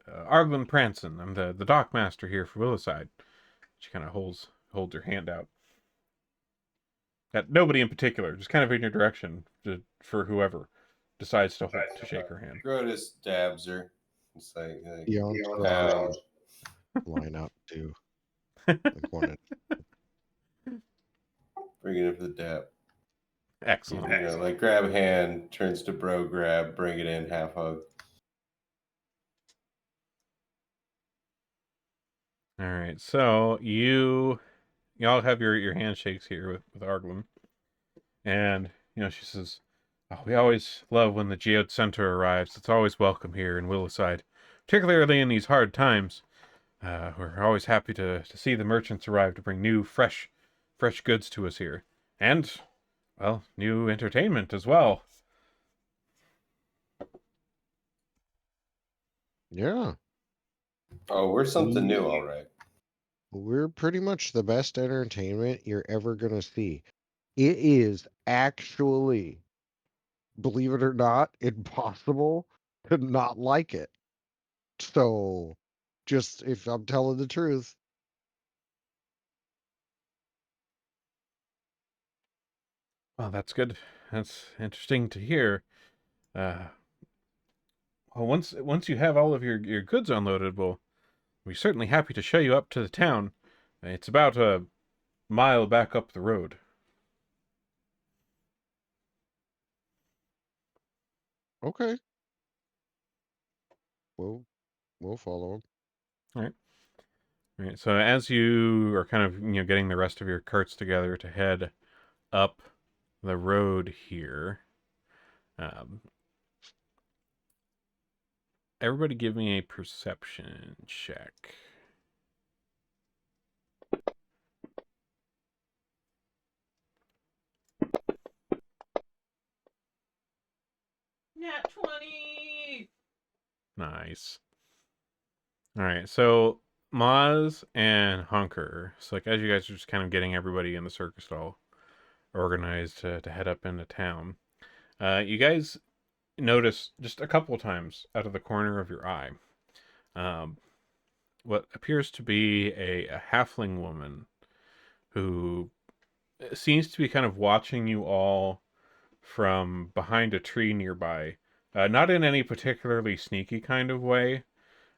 Arglen Pranson. I'm the dock master here for Willowside." She kind of holds her hand out. At nobody in particular, just kind of in your direction for whoever decides to shake her hand. Grotus dabs her. It's like The entourage line up too. Like one bring it in for the dab. Excellent. Like grab a hand, turns to bro grab, bring it in, half hug. All right, so y'all have your handshakes here with Arglen, and she says, "Oh, we always love when the Geode Center arrives. It's always welcome here in Willowside, particularly in these hard times. We're always happy to see the merchants arrive to bring new, fresh goods to us here, and well, new entertainment as well." Yeah. Oh, we're something new, all right. We're pretty much the best entertainment you're ever gonna see. It is actually, believe it or not, impossible to not like it. So, just if I'm telling the truth, Well, that's good. That's interesting to hear. Well, once you have all of your goods unloaded, we'll be certainly happy to show you up to the town. It's about a mile back up the road. Okay. We'll follow him. All right. All right. So as you are kind of getting the rest of your carts together to head up the road here, um, everybody give me a perception check. Nat 20! Nice. All right. So Maz and Hunker. So like as you guys are just kind of getting everybody in the circus all organized to head up into town, you guys notice just a couple times out of the corner of your eye, um, what appears to be a halfling woman who seems to be kind of watching you all from behind a tree nearby. Not in any particularly sneaky kind of way,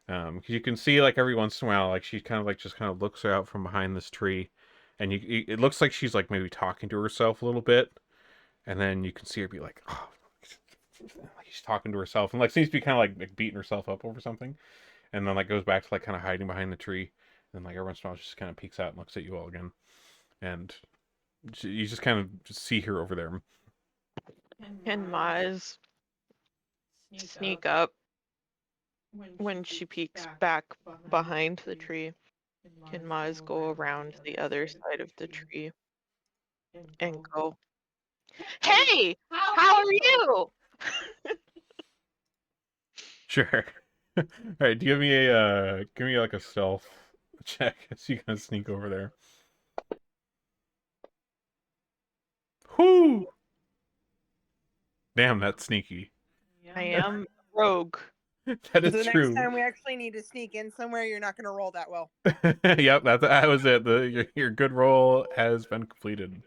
because you can see like every once in a while, like she kind of like just kind of looks out from behind this tree, and it looks like she's like maybe talking to herself a little bit, and then you can see her be like, oh, like she's talking to herself, and like seems to be kind of like beating herself up over something, and then like goes back to like kind of hiding behind the tree, and like every once in a while she just kind of peeks out and looks at you all again, and you just kind of just see her over there. And Maz sneak up when she peeks back behind the tree. Can Maz go around the other side of the tree and go, "Hey, how are you?" Sure. All right, give me like a stealth check as you kind of sneak over there. Whoo! Damn, that's sneaky. I am rogue. That is The next true. time we actually need to sneak in somewhere, you're not going to roll that well. Yep, that was it. Your good roll has been completed.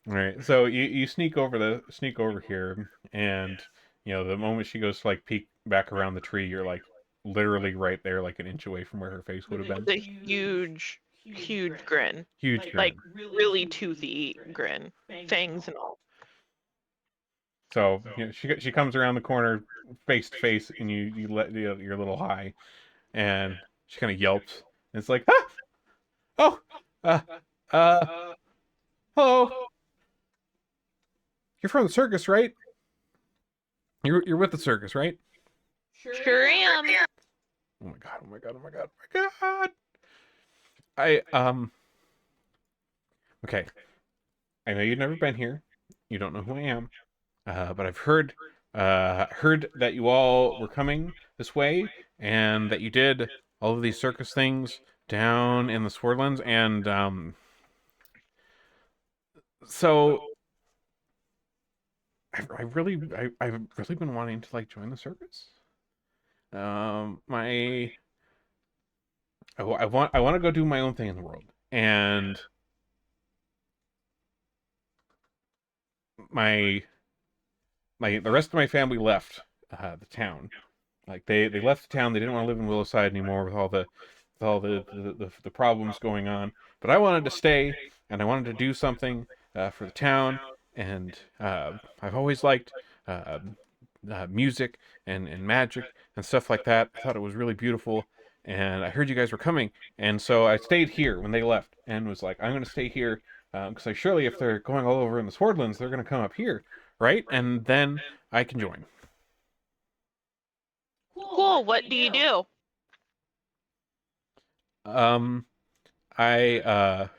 All right, so you sneak over here, and the moment she goes to like peek back around the tree, you're like literally right there, like an inch away from where her face would have been. With a huge, huge grin. Huge grin. Like, really toothy grin. Fangs and all. So she comes around the corner face to face, and you let your little high, and she kind of yelps. And it's like, ah, oh, uh, uh, hello. You're from the circus, right? You're with the circus, right? Sure am. Oh my god! Oh my god! Oh my god! Oh my god! I Okay. I know you've never been here. You don't know who I am. But I've heard that you all were coming this way, and that you did all of these circus things down in the Swordlands, and so I've really been wanting to like join the circus. My I want to go do my own thing in the world, and my the rest of my family left the town. Like they left the town. They didn't want to live in Willowside anymore with all the problems going on. But I wanted to stay, and I wanted to do something for the town. And I've always liked music and magic and stuff like that. I thought it was really beautiful. And I heard you guys were coming, and so I stayed here when they left, and was like, I'm going to stay here because surely if they're going all over in the Swordlands, they're going to come up here, right? And then I can join. Cool, what do you do? I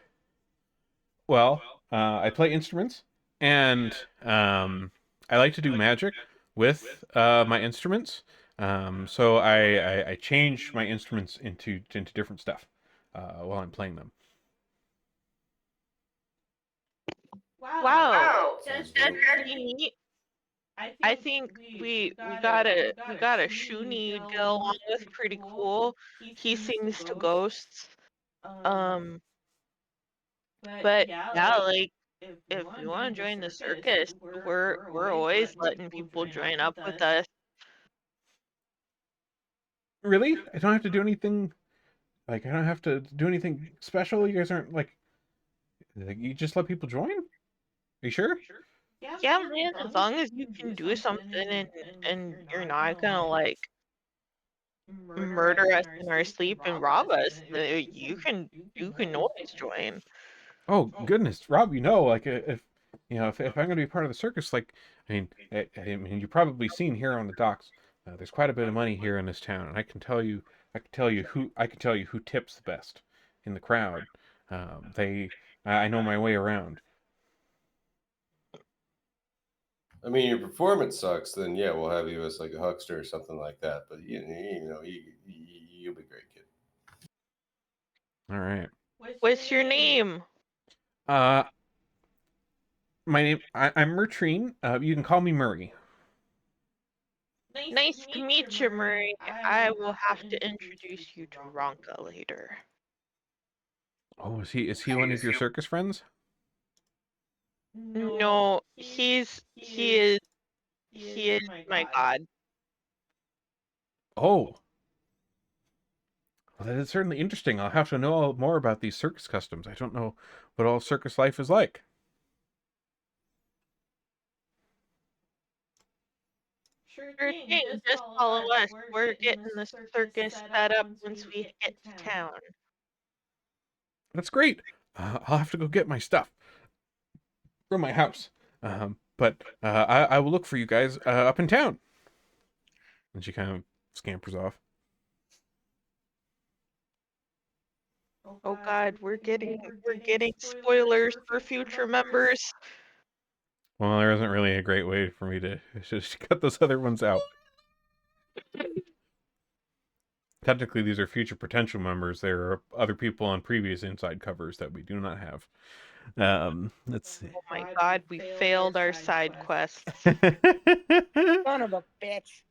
well, I play instruments, and I like to do magic with my instruments. So I change my instruments into different stuff while I'm playing them. Wow, Sounds that's dope. pretty neat. I think we got a Shuni to go along with pretty cool. He sings to ghosts. But yeah, like if you want to join the circus, we're always letting people join up with us. Really? I don't have to do anything. Like I don't have to do anything special. You guys aren't like you just let people join. Are you sure? Yeah, man, as long as you can do something and you're not gonna like murder us in our sleep and rob us, you can always join. Oh goodness, Rob, like if I'm going to be part of the circus, like I mean, you've probably seen here on the docks, there's quite a bit of money here in this town, and I can tell you who tips the best in the crowd. I know my way around. I mean, your performance sucks, then yeah, we'll have you as like a huckster or something like that. But you'll be great, kid. All right. What's your name? Uh, I'm Mertrine. You can call me Murray. Nice to meet you, Murray. I will have to introduce you to Ronka later. Oh, is he one of your circus friends? No, he is my god. Oh, well, that is certainly interesting. I'll have to know more about these circus customs. I don't know what all circus life is like. Sure thing, just follow us. We're getting the circus set up once we get to town. That's great. I'll have to go get my stuff from my house. But I will look for you guys up in town. And she kind of scampers off. Oh god, we're getting spoilers for future members. Well, there isn't really a great way for me to just cut those other ones out. Technically, these are future potential members. There are other people on previous inside covers that we do not have. Let's see. Oh my god, we failed our side quests. Son of a bitch.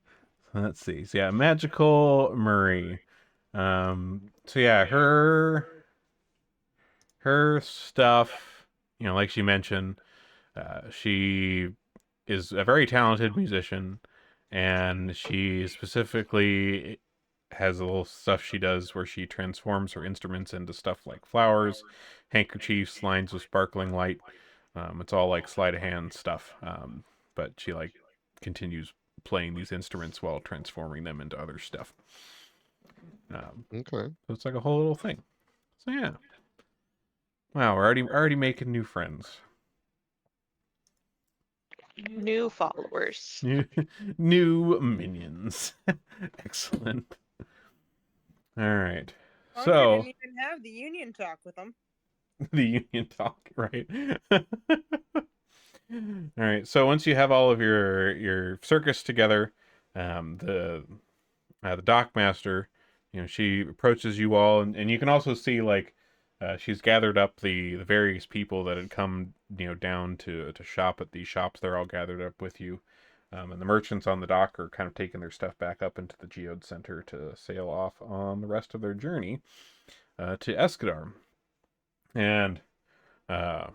Let's see. So yeah, Magical Murray. So yeah, her stuff, like she mentioned, she is a very talented musician, and she specifically has a little stuff she does where she transforms her instruments into stuff like flowers, handkerchiefs, lines of sparkling light. It's all like sleight of hand stuff. But she like continues playing these instruments while transforming them into other stuff. Okay. So it's like a whole little thing. So yeah. Wow, we're already making new friends. New followers. New minions. Excellent. All right. Honker So didn't even have the union talk with him. the union talk, right? All right. So once you have all of your circus together, the dock master, she approaches you all, and you can also see like she's gathered up the various people that had come down to shop at these shops. They're all gathered up with you, and the merchants on the dock are kind of taking their stuff back up into the Geode Center to sail off on the rest of their journey to Escadar. And what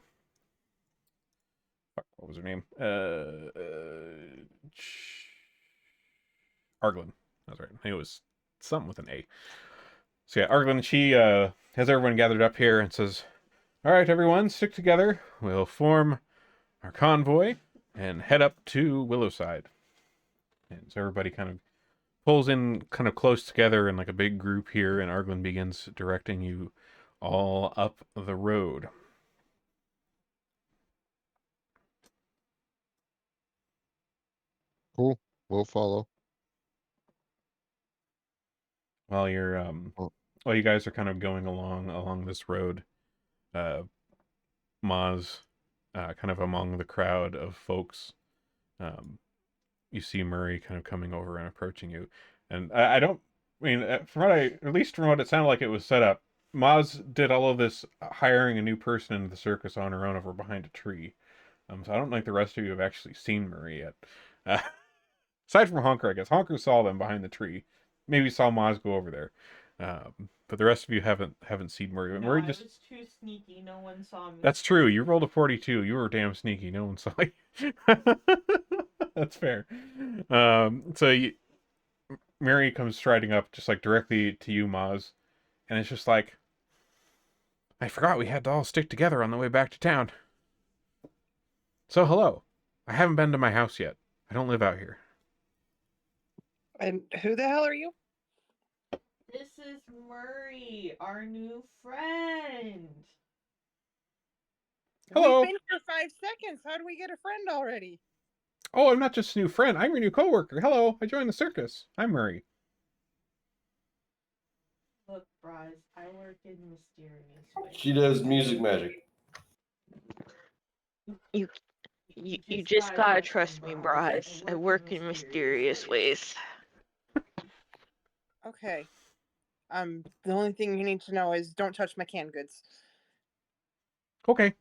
was her name? Arglin. That's right. It was something with an A. So yeah, Arglin, she has everyone gathered up here and says, "All right, everyone, stick together. We'll form our convoy and head up to Willowside." And so everybody kind of pulls in kind of close together in like a big group here, and Arglin begins directing you all up the road. Cool. We'll follow. While you're Oh. while you guys are kind of going along this road, uh Maz, kind of among the crowd of folks, you see Murray kind of coming over and approaching you. And I don't, I mean, at least from what it sounded like it was set up, Maz did all of this hiring a new person into the circus on her own over behind a tree. So I don't think the rest of you have actually seen Murray yet. Uh, aside from Honker, I guess. Honker saw them behind the tree. Maybe saw Maz go over there. But the rest of you haven't seen Murray. But No, Murray I just was too sneaky. No one saw me. That's true. You rolled a 42. You were damn sneaky. No one saw you. That's fair. Mary comes striding up just like directly to you, Maz. And it's just like, I forgot we had to all stick together on the way back to town. So hello. I haven't been to my house yet. I don't live out here. And who the hell are you? This is Murray, our new friend. Hello. We've been here 5 seconds. How do we get a friend already? Oh, I'm not just a new friend. I'm your new coworker. Hello. I joined the circus. I'm Murray. Look, Bryce, I work in mysterious ways. She does music magic. You just gotta trust me, Bryce. I work in mysterious ways. Okay. The only thing you need to know is don't touch my canned goods. Okay.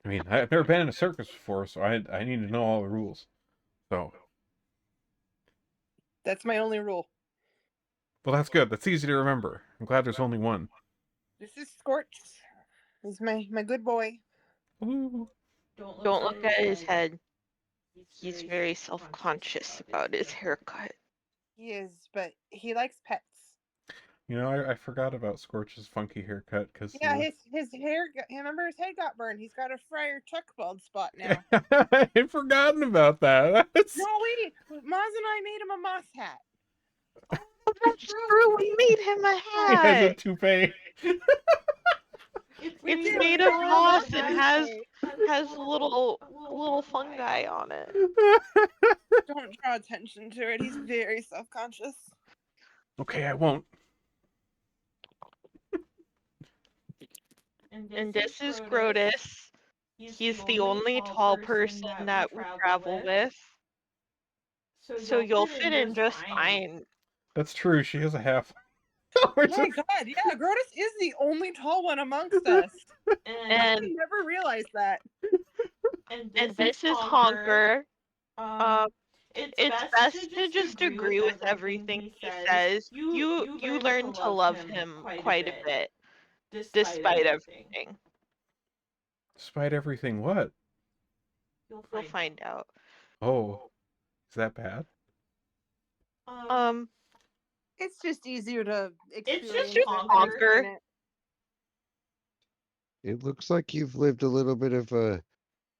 I mean, I've never been in a circus before, so I need to know all the rules. So, That's my only rule. well, that's good. That's easy to remember. I'm glad there's only one. This is Scorch. He's my good boy. Ooh. Don't look at his head. He's very self-conscious about his haircut. He is, but he likes pets. You know, I forgot about Scorch's funky haircut because Yeah, his hair. Remember his head got burned. He's got a Friar Tuck bald spot now. I'd forgotten about that. No, wait. Maz and I made him a moss hat. Oh, that's true. We made him a He has a hat. toupee. It's made of moss and has little fungi on it. Don't draw attention to it. He's very self-conscious. Okay, I won't. And this is Grotus. He's the only tall person that we travel with. So you'll fit in just fine. That's true. She has a half. Oh my god, yeah, Grotus is the only tall one amongst us. I And never realized that. and this is Honker. It's best to just agree with everything he says. You learn to love him quite a bit, despite everything. Despite everything, what? You'll find out. Oh, is that bad? It's just easier to experience. It's just it Honker. than it. It looks like you've lived a little bit of a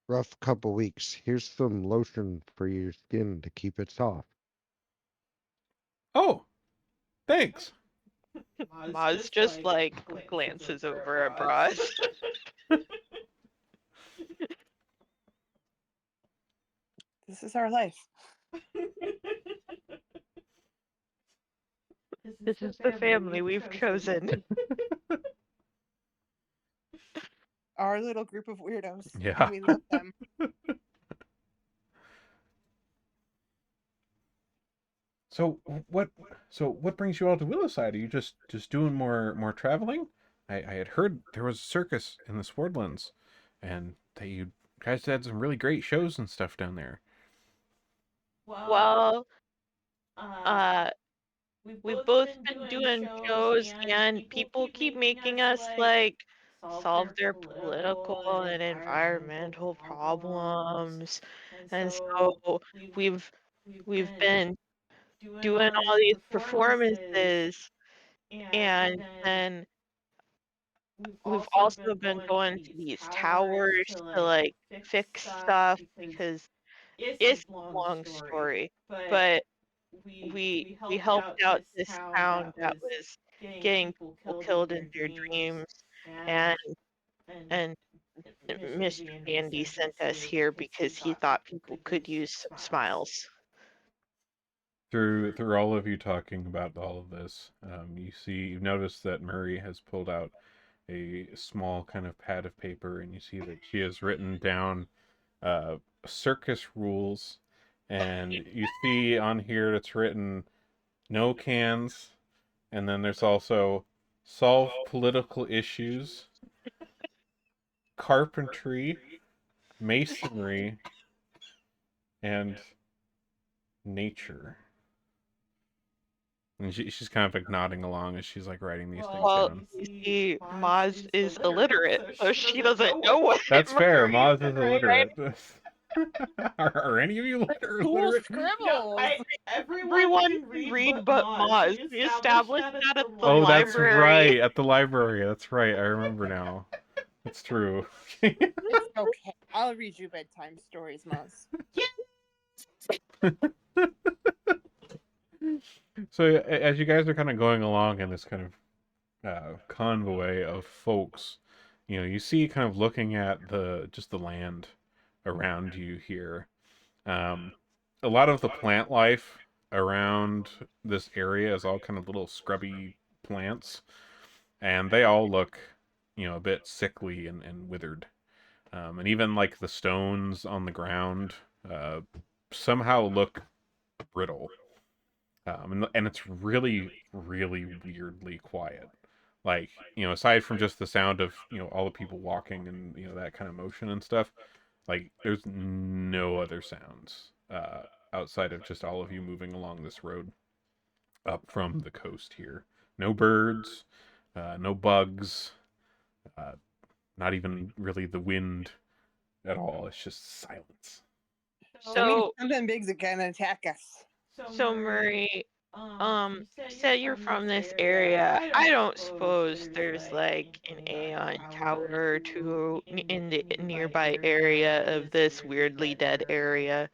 rough couple weeks. Here's some lotion for your skin to keep it soft. Oh, thanks. Maz just like glances over at Bryce. This is our life. This is the family we've chosen. Our little group of weirdos. Yeah. And we love them. So what brings you all to Willowside? Are you just doing more traveling? I had heard there was a circus in the Swordlands, and that you guys had some really great shows and stuff down there. Well, we've both been doing shows, and people keep making us like solve their political and environmental problems, and so we've been doing all these performances, and then we've also been going to these towers to like fix stuff because it's a long story, but we helped out this town that was getting people killed in their dreams, and and Mr. Andy sent us here because he thought people could use some smiles. Through all of you talking about all of this, you've noticed that Murray has pulled out a small kind of pad of paper, and you see that she has written down circus rules, and you see on here it's written no cans, and then there's also solve political issues, carpentry, masonry, and nature. And she's kind of like nodding along as she's like writing these things Well, down. you see, Maz is illiterate, so she doesn't know what That's fair. Maz is Murray right? illiterate. Are any of you Cool illiterate? scribbles. Everyone can read but Maz. We established that at the Oh, that's library. right. At the library. That's right. I remember now. That's true. It's okay. I'll read you bedtime stories, Muzz. So as you guys are kind of going along in this kind of convoy of folks, you see kind of looking at the land around you here. Um, a lot of the plant life around this area is all kind of little scrubby plants, and they all look, a bit sickly and withered. And even like the stones on the ground uh, somehow look brittle. And it's really, really weirdly quiet. Like, aside from just the sound of, all the people walking and, that kind of motion and stuff, like, there's no other sounds outside of just all of you moving along this road up from the coast here. No birds, no bugs, uh, not even really the wind at all. It's just silence. That means So, something big's gonna attack us. so Murray, you said you're from this area. I don't suppose there's like an Aeon tower or two in the nearby area of this weirdly dead area.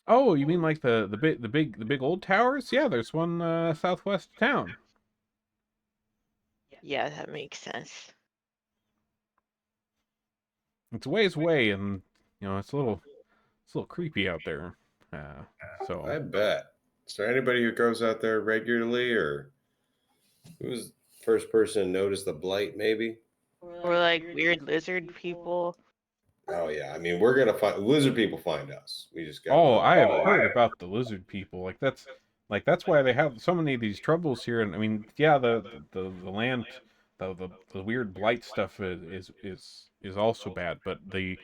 Oh, you mean like the big old towers? Yeah, there's one southwest of town. Yeah, that makes sense. It's a ways away, and it's a little creepy out there. So I bet. Is there anybody who goes out there regularly, or who's the first person to notice the blight? Maybe. Or like weird lizard people. Oh yeah, I mean we're gonna find lizard people find us. We just got. oh, I have heard about the lizard people. Like that's why they have so many of these troubles here. And I mean, yeah, the land, the weird blight stuff is also bad, but the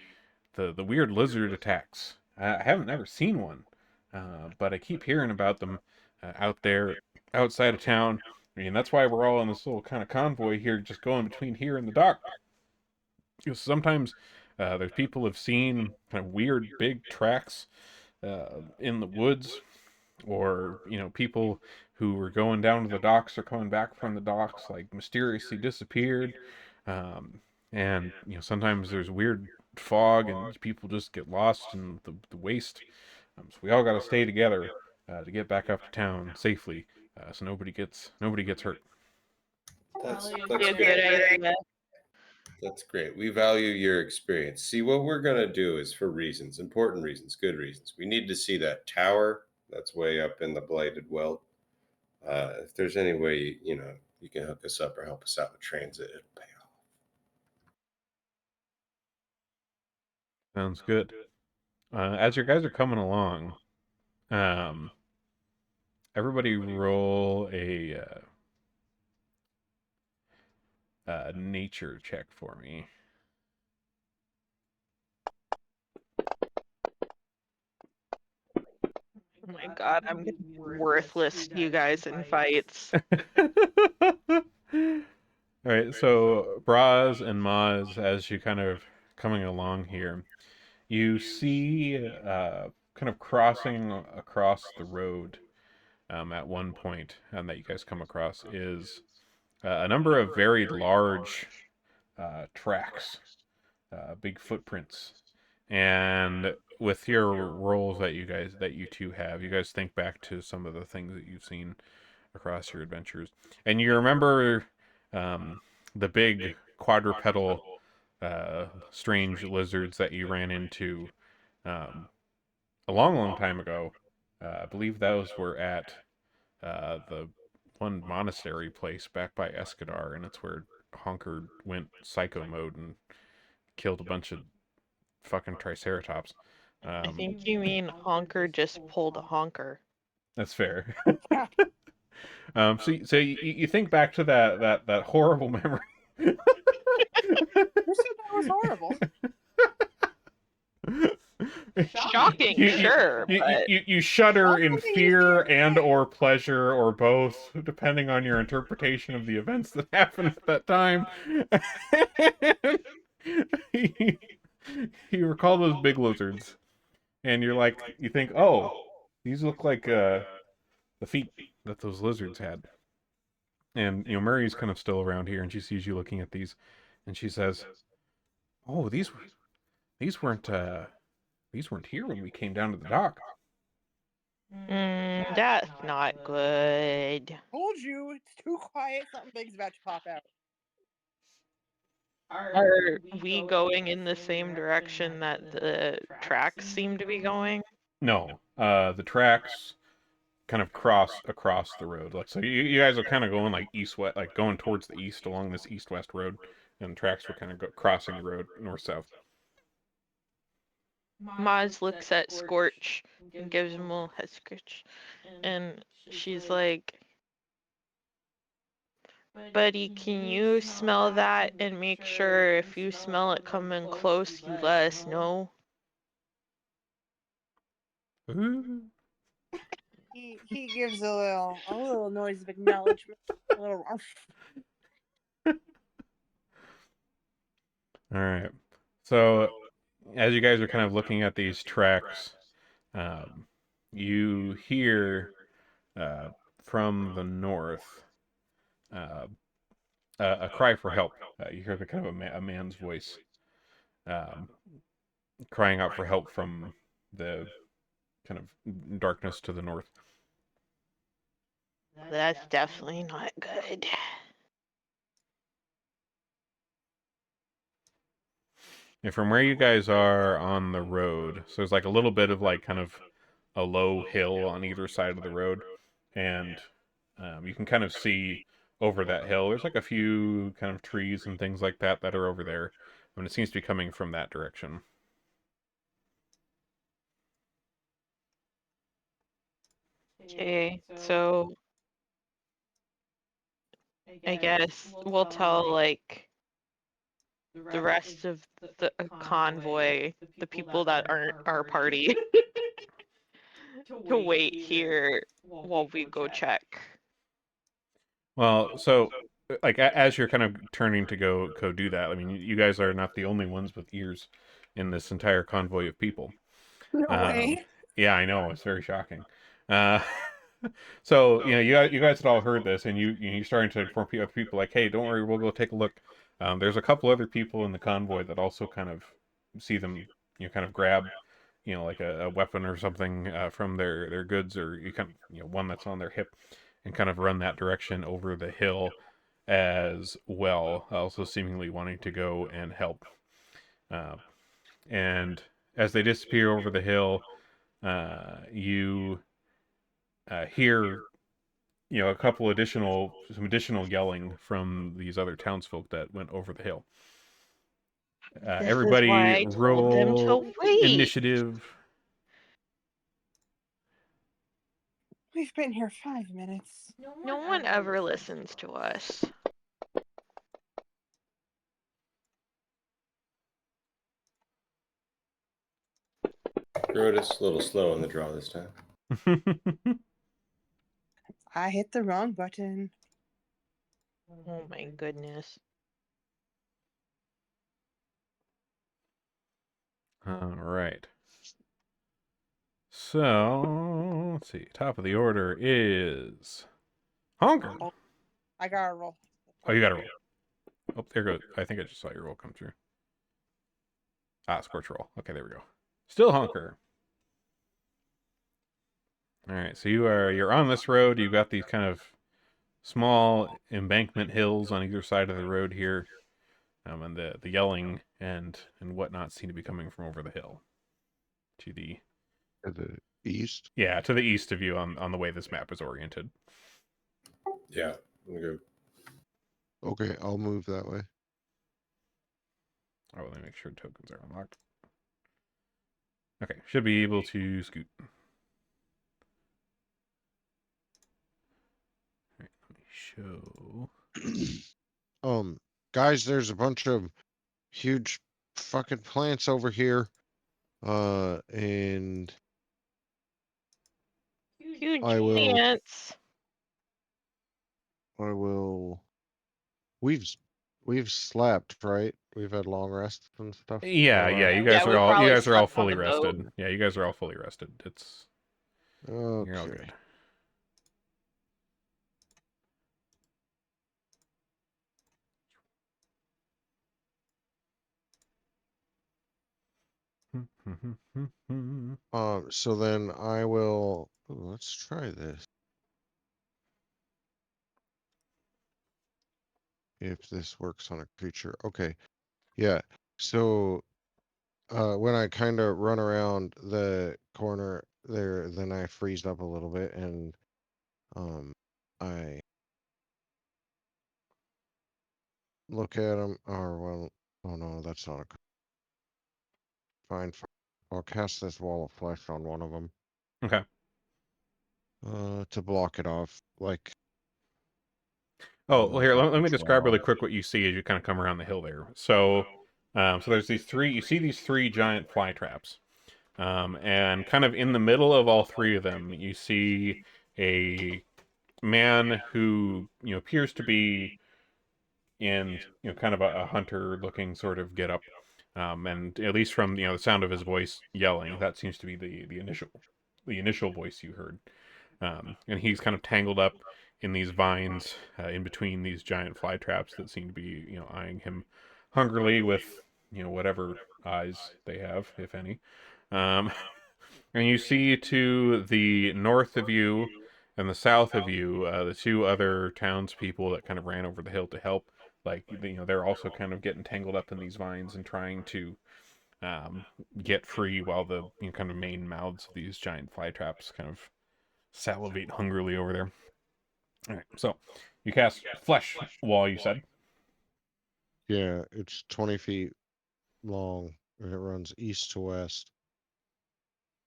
weird lizard attacks. I haven't never seen one, but I keep hearing about them out there outside of town. I mean, that's why we're all in this little kind of convoy here, just going between here and the dock. Because sometimes there's people have seen kind of weird big tracks in the woods, or people who were going down to the docks or coming back from the docks like mysteriously disappeared. And sometimes there's weird fog and people just get lost in the waste. So we all got to stay together to get back up to town safely, so nobody gets hurt. That's Be a that's good good. idea. That's great. We value your experience. See, what we're gonna do is for reasons, important reasons, good reasons. We need to see that tower that's way up in the blighted well. If there's any way, you can hook us up or help us out with transit, it'll pay off. Sounds good. As your guys are coming along, um, everybody roll a nature check for me. Oh my god, I'm gonna be worthless to you guys in fights. All right, so Braz and Maz, as you kind of coming along here, you see kind of crossing across the road at one point that you guys come across is a number of very large tracks, big footprints. And with your roles that you two have, you guys think back to some of the things that you've seen across your adventures, and you remember the big quadrupedal strange lizards that you ran into a long time ago. I believe those were at the one monastery place back by Escadar, and it's where Honker went psycho mode and killed a bunch of fucking triceratops. I think you mean honker just pulled a honker. That's fair. So you think back to that horrible memory. Who said that was horrible? Shocking, sure, but You shudder Not in something you fear see every and day. or pleasure or both, depending on your interpretation of the events that happened at that time. you, you recall those big lizards, and you think, oh, these look like the feet that those lizards had. And Murray's kind of still around here, and she sees you looking at these, and she says, "Oh, these weren't here when we came down to the dock." That's not good. Told you, it's too quiet. Something big's about to pop out. Are we going in the same direction that the tracks seem to be going? No, the tracks kind of cross across the road. Like, so you guys are kind of going like east west, like going towards the east along this east west road, and the tracks were kind of crossing the road north south. Maz looks at Scorch and gives him a little head scratch, and she's like, "Buddy, can you smell that and make sure if you smell it coming close, you let us know?" Ooh. He gives a little noise of acknowledgement. A little All right. So as you guys are kind of looking at these tracks, you hear from the north a cry for help. You hear the kind of a man's voice um, crying out for help from the kind of darkness to the north. That's definitely not good. And from where you guys are on the road, so there's like a little bit of like kind of a low hill on either side of the road, and you can kind of see over that hill. There's like a few kind of trees and things like that that are over there, and it seems to be coming from that direction. Okay, so I guess we'll tell like the rest of the convoy, the people that aren't our party, to wait here while we go check. Well, so like as you're kind of turning to go do that, I mean, you guys are not the only ones with ears in this entire convoy of people. no Um, way. yeah, I know, it's very shocking. Uh, so you guys had all heard this, and you're starting to inform people like, hey, don't worry, we'll go take a look. There's a couple other people in the convoy that also kind of see them, kind of grab, like a weapon or something from their goods, or you kind of, one that's on their hip, and kind of run that direction over the hill as well, also seemingly wanting to go and help. And as they disappear over the hill, you hear a couple some additional yelling from these other townsfolk that went over the hill. This is Everybody why I told them to roll wait. initiative. We've been here 5 minutes. No one ever listens to us. Grotus, a little slow on the draw this time. I hit the wrong button. Oh my goodness. All right. So let's see. Top of the order is Honker. Oh, I gotta roll. Oh, you got to roll. Oh, there goes. I think I just saw your roll come through. Scorch roll. Okay, there we go. Still Honker. All right, so you're on this road. You've got these kind of small embankment hills on either side of the road here, and the yelling and whatnot seem to be coming from over the hill to the east. Yeah, to the east of you on the way this map is oriented. Yeah, I'm good. Okay, I'll move that way. Oh, let me make sure tokens are unlocked. Okay, should be able to scoot. All right, let me show. Guys, there's a bunch of huge fucking plants over here. And Huge I will- plants. I will. We've slept, right? We've had long rests and stuff. Yeah, Or- yeah, you Yeah, guys we are all probably fully slept on the boat. rested. Yeah, you guys are all fully rested. You're all Okay. good. So then I will. Ooh, let's try this. If this works on a creature. Okay. Yeah. So when I kind of run around the corner there, then I freeze up a little bit and I look at him. Or well, oh no, that's not a fine. I'll cast this wall of flesh on one of them. Okay. To block it off, like. Oh, well, here, let me describe really Draw. quick what you see as you kind of come around the hill there. So there's these three, you see these three giant fly traps. And kind of in the middle of all three of them, you see a man who, appears to be in, kind of a hunter-looking sort of getup. And at least from, the sound of his voice yelling, that seems to be the initial voice you heard. And he's kind of tangled up in these vines in between these giant fly traps that seem to be, eyeing him hungrily with, whatever eyes they have, if any. Um, and you see to the north of you and the south of you the two other townspeople that kind of ran over the hill to help. Like, they're also kind of getting tangled up in these vines and trying to get free while the kind of main mouths of these giant fly traps kind of salivate hungrily over there. All right, so you cast Flesh Wall, you said? Yeah, it's 20 feet long and it runs east to west,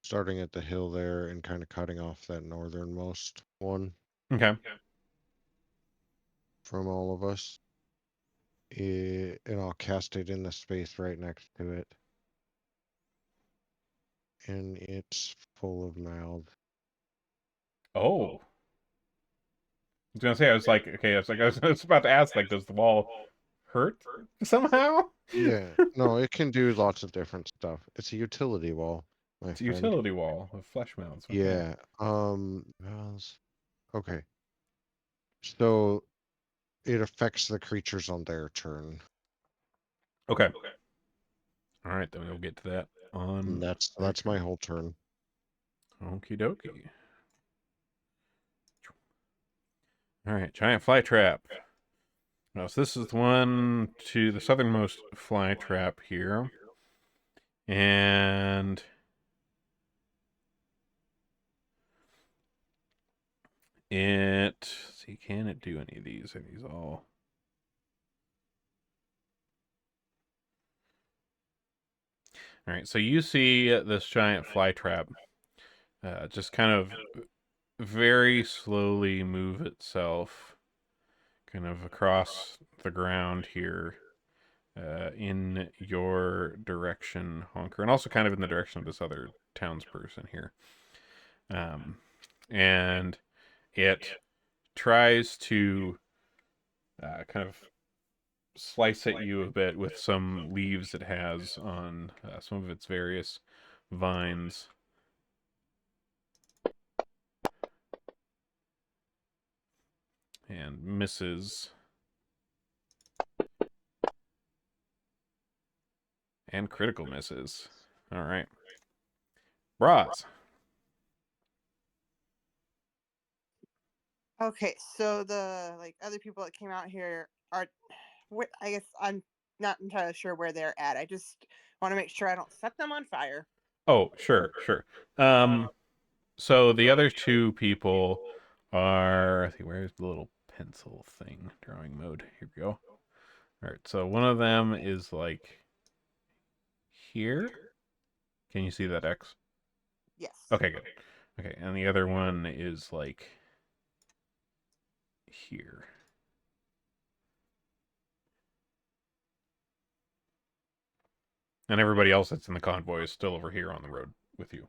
starting at the hill there and kind of cutting off that northernmost one Okay. from all of us. And I'll cast it in the space right next to it. And it's full of mouths. Oh. I was gonna say, I was like, okay, I was about to ask, like, does the wall hurt somehow? Yeah, no, it can do lots of different stuff. It's a utility wall, my It's a friend. utility wall of flesh mouths. Okay. Yeah. Mouths. Okay. So it affects the creatures on their turn. Okay. All right, then we'll get to that on. And that's my whole turn. Okie dokie. All right, giant fly trap. Now, so this is the one to the southernmost fly trap here. And let's see, can it do any of these? Are these all? All right, so you see this giant fly trap just kind of very slowly move itself kind of across the ground here in your direction, Honker, and also kind of in the direction of this other townsperson here. And it tries to kind of slice at you a bit with some leaves it has on some of its various vines. And misses. And critical misses. All right. Bras. Okay, so the other people that came out here are, I guess I'm not entirely sure where they're at. I just want to make sure I don't set them on fire. Oh, sure, sure. So the other two people are, I think, where's the little pencil thing? Drawing mode. Here we go. All right, so one of them is like here. Can you see that X? Yes. Okay, good. Okay, and the other one is like here. And everybody else that's in the convoy is still over here on the road with you.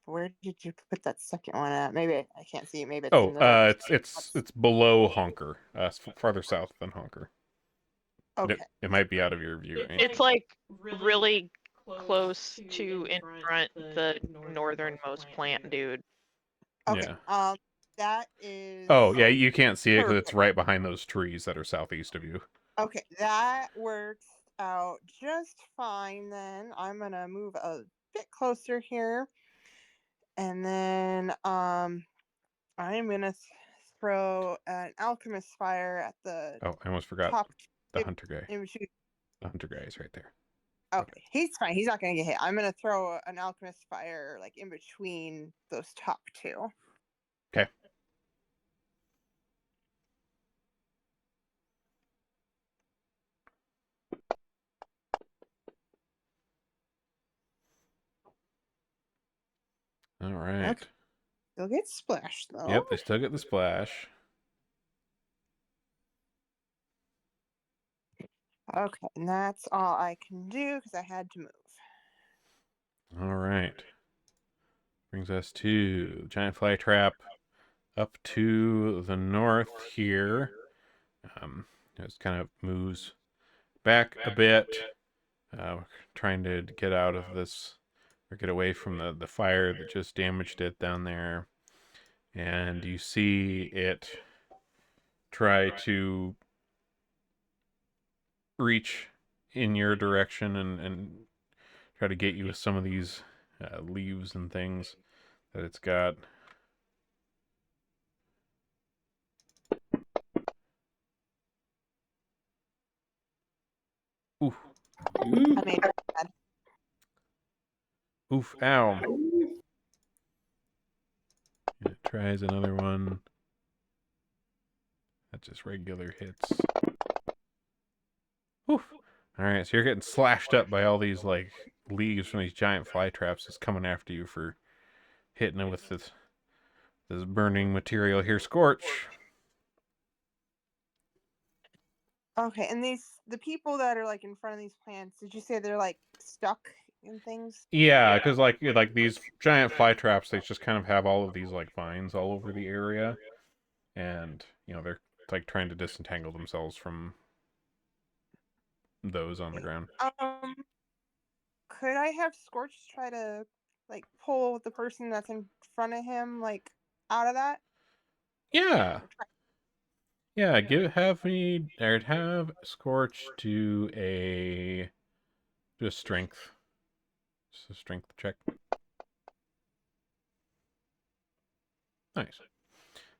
Where did you put that second one at? Maybe I can't see it. Maybe it's Oh, in the. it's below Honker, farther south than Honker. Okay. It might be out of your view. It's like really close to in front the northernmost plant, dude. Okay. Yeah. That is. Oh, yeah, you can't see it because it's perfect. right behind those trees that are southeast of you. Okay, that works. out just fine then. I'm gonna move a bit closer here. And then I'm gonna throw an alchemist fire at the Oh, I almost forgot top the hunter guy. in between. The hunter guy is right there. Okay, he's fine. He's not gonna get hit. I'm gonna throw an alchemist fire like in between those top two. Okay. All right. Okay. They'll get splashed though. Yep, they still get the splash. Okay, and that's all I can do because I had to move. All right. Brings us to giant fly trap up to the north here. It kind of moves back a bit, trying to get out of this or get away from the fire that just damaged it down there. And you see it try to reach in your direction and try to get you with some of these leaves and things that it's got. Oof. I made it bad. Oof, ow. And it tries another one. That's just regular hits. Oof. Alright, so you're getting slashed up by all these, like, leaves from these giant fly traps that's coming after you for hitting it with this burning material here. Scorch. Okay, and the people that are like in front of these plants, did you say they're like stuck in things? Yeah, because like these giant fly traps, they just kind of have all of these like vines all over the area, and they're like trying to disentangle themselves from those on the ground. Could I have Scorch try to like pull the person that's in front of him like out of that? Yeah, yeah. Have Scorch do a strength, just a strength check. Nice.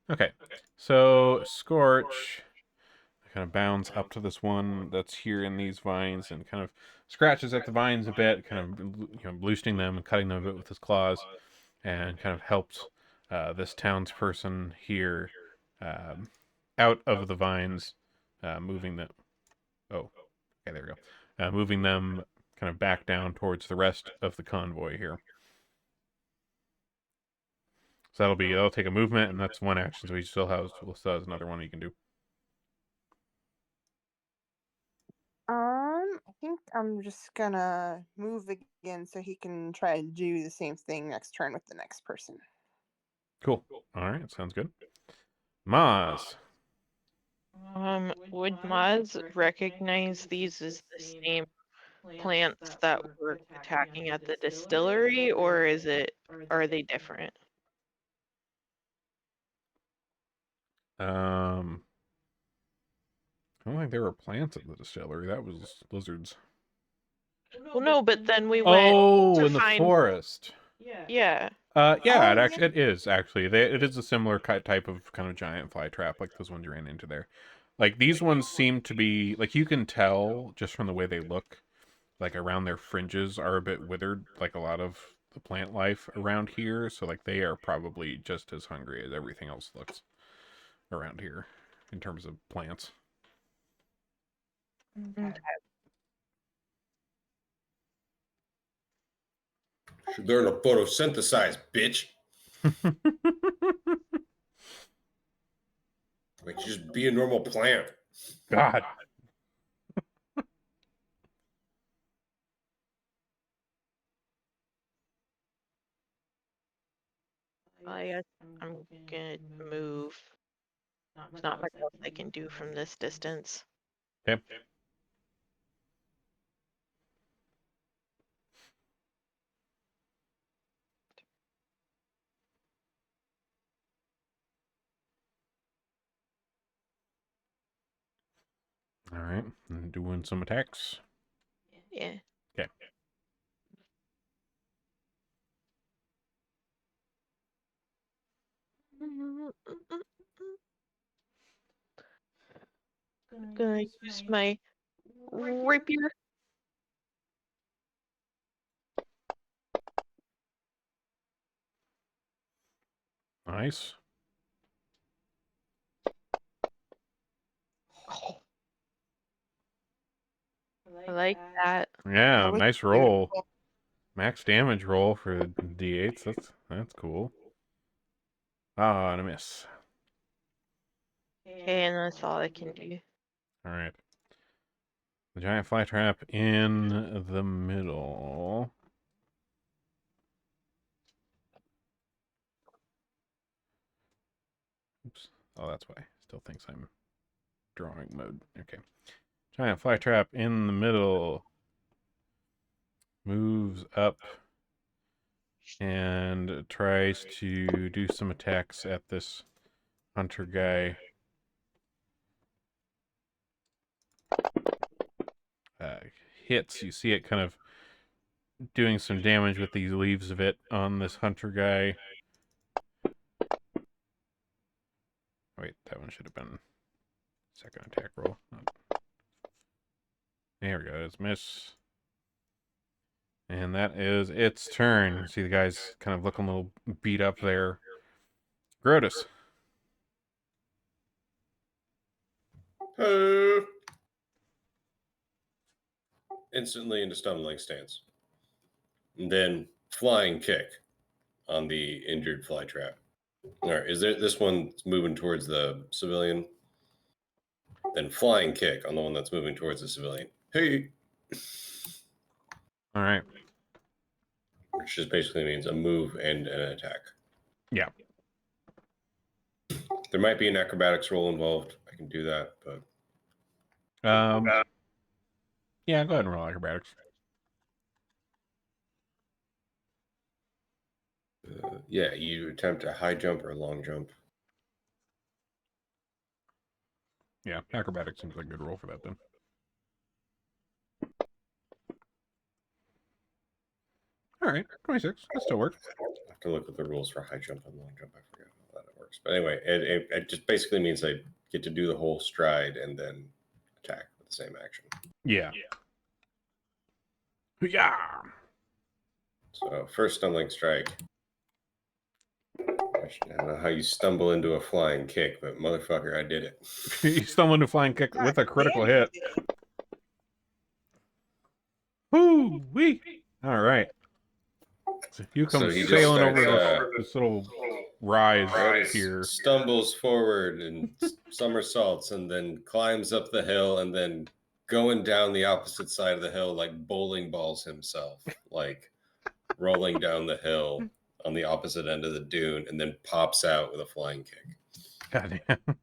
Okay, so Scorch kind of bounds up to this one that's here in these vines and kind of scratches at the vines a bit, kind of loosening them and cutting them a bit with his claws, and kind of helps this townsperson here out of the vines, moving them. Oh, okay, there we go. Moving them kind of back down towards the rest of the convoy here. So that'll take a movement, and that's one action. So he still has another one he can do. I think I'm just gonna move again so he can try to do the same thing next turn with the next person. Cool. All right, sounds good. Maz. Would Maz recognize these as the same plants that were attacking at the distillery, or are they different? I don't think there were plants at the distillery. That was lizards. Well, no, but then we went to In the find. forest. Yeah. Yeah, Oh, it is actually. It is a similar type of kind of giant fly trap, like those ones you ran into there. Like these ones seem to be like you can tell just from the way they look, like around their fringes are a bit withered, like a lot of the plant life around here. So like they are probably just as hungry as everything else looks around here in terms of plants. Okay. Should learn to photosynthesize, bitch. Like just be a normal plant. God. I guess I'm gonna move. There's not much else I can do from this distance. Okay. All right, and doing some attacks. Yeah. Okay. Gonna use my rapier. Nice. I like that. Yeah, That was nice roll. beautiful. Max damage roll for D8s. That's cool. Ah, and a miss. Okay, and that's all I can do. All right. The giant fly trap in the middle. Oops. Oh, that's why. Still thinks I'm drawing mode. Okay. Giant fly trap in the middle. Moves up and tries to do some attacks at this hunter guy. Hits. You see it kind of doing some damage with these leaves of it on this hunter guy. Wait, that one should have been second attack roll. There we go. It's miss. And that is its turn. You see the guy's kind of looking a little beat up there. Grotus. Instantly into stumbling stance. And then flying kick on the injured fly trap. All right, is there this one moving towards the civilian? Then flying kick on the one that's moving towards the civilian. Hey, All right. which just basically means a move and an attack. Yeah. There might be an acrobatics roll involved. I can do that, but Yeah, go ahead and roll acrobatics. yeah, you attempt a high jump or a long jump. Yeah, acrobatics seems like a good roll for that then. All right, 26. That still works. I have to look at the rules for high jump and long jump. I forget how that works. But anyway, it just basically means I get to do the whole stride and then attack with the same action. Yeah. Yeah. So first stumbling strike. I don't know how you stumble into a flying kick, but motherfucker, I did it. You stumble into flying kick with a critical hit. Woo wee. All right. So you come So he just sailing over starts, this little rise here. stumbles forward and somersaults and then climbs up the hill and then going down the opposite side of the hill like bowling balls himself, like rolling down the hill on the opposite end of the dune and then pops out with a flying kick Goddamn.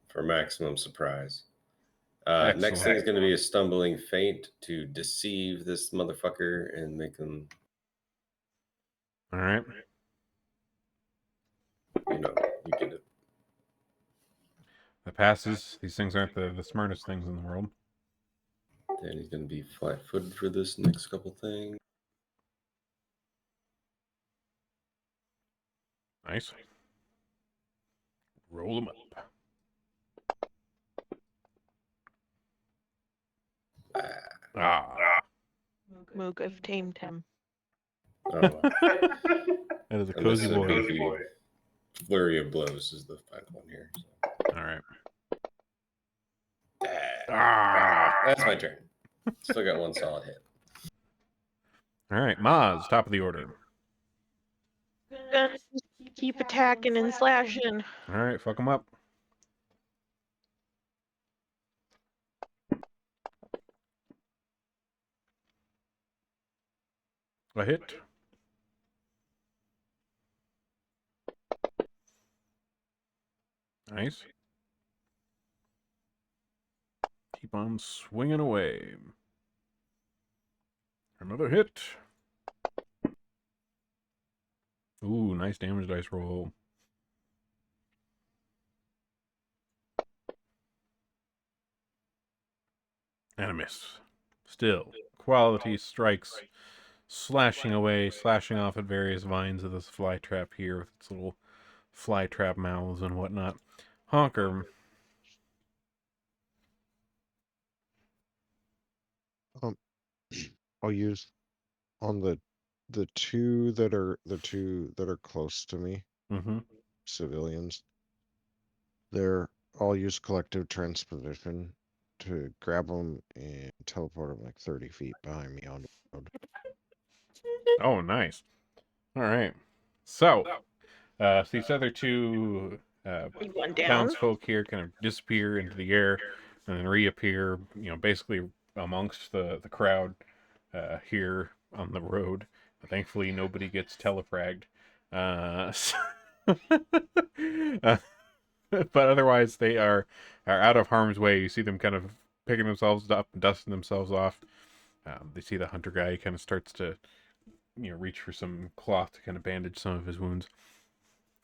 for maximum surprise. Excellent. Next thing is going to be a stumbling feint to deceive this motherfucker and make him, All right. you get it. That passes. These things aren't the smartest things in the world. Then he's going to be flat-footed for this next couple things. Nice. Roll them up. Ah. Moog, I've tamed him. Oh, That is a and cozy this is a boy. beefy flurry of blows is the final one here. So. All right. Ah, that's my turn. Still got one solid hit. All right. Maz, top of the order. Gonna keep attacking and slashing. All right. Fuck them up. A hit. Nice. Keep on swinging away. Another hit. Ooh, nice damage dice roll. And a miss. still. Quality strikes, slashing away, slashing off at various vines of this fly trap here with its little fly trap mouths and whatnot. Honker. Um, I'll use on the two that are close to me, Mm-hmm. civilians. They're I'll use collective transposition to grab them and teleport them like 30 feet behind me on the road. Oh, nice. All right. So, these other two You going down? townsfolk here kind of disappear into the air and then reappear, basically amongst the crowd here on the road. Thankfully, nobody gets telefragged. Uh, but otherwise, they are out of harm's way. You see them kind of picking themselves up and dusting themselves off. They see the hunter guy. He kind of starts to, reach for some cloth to kind of bandage some of his wounds.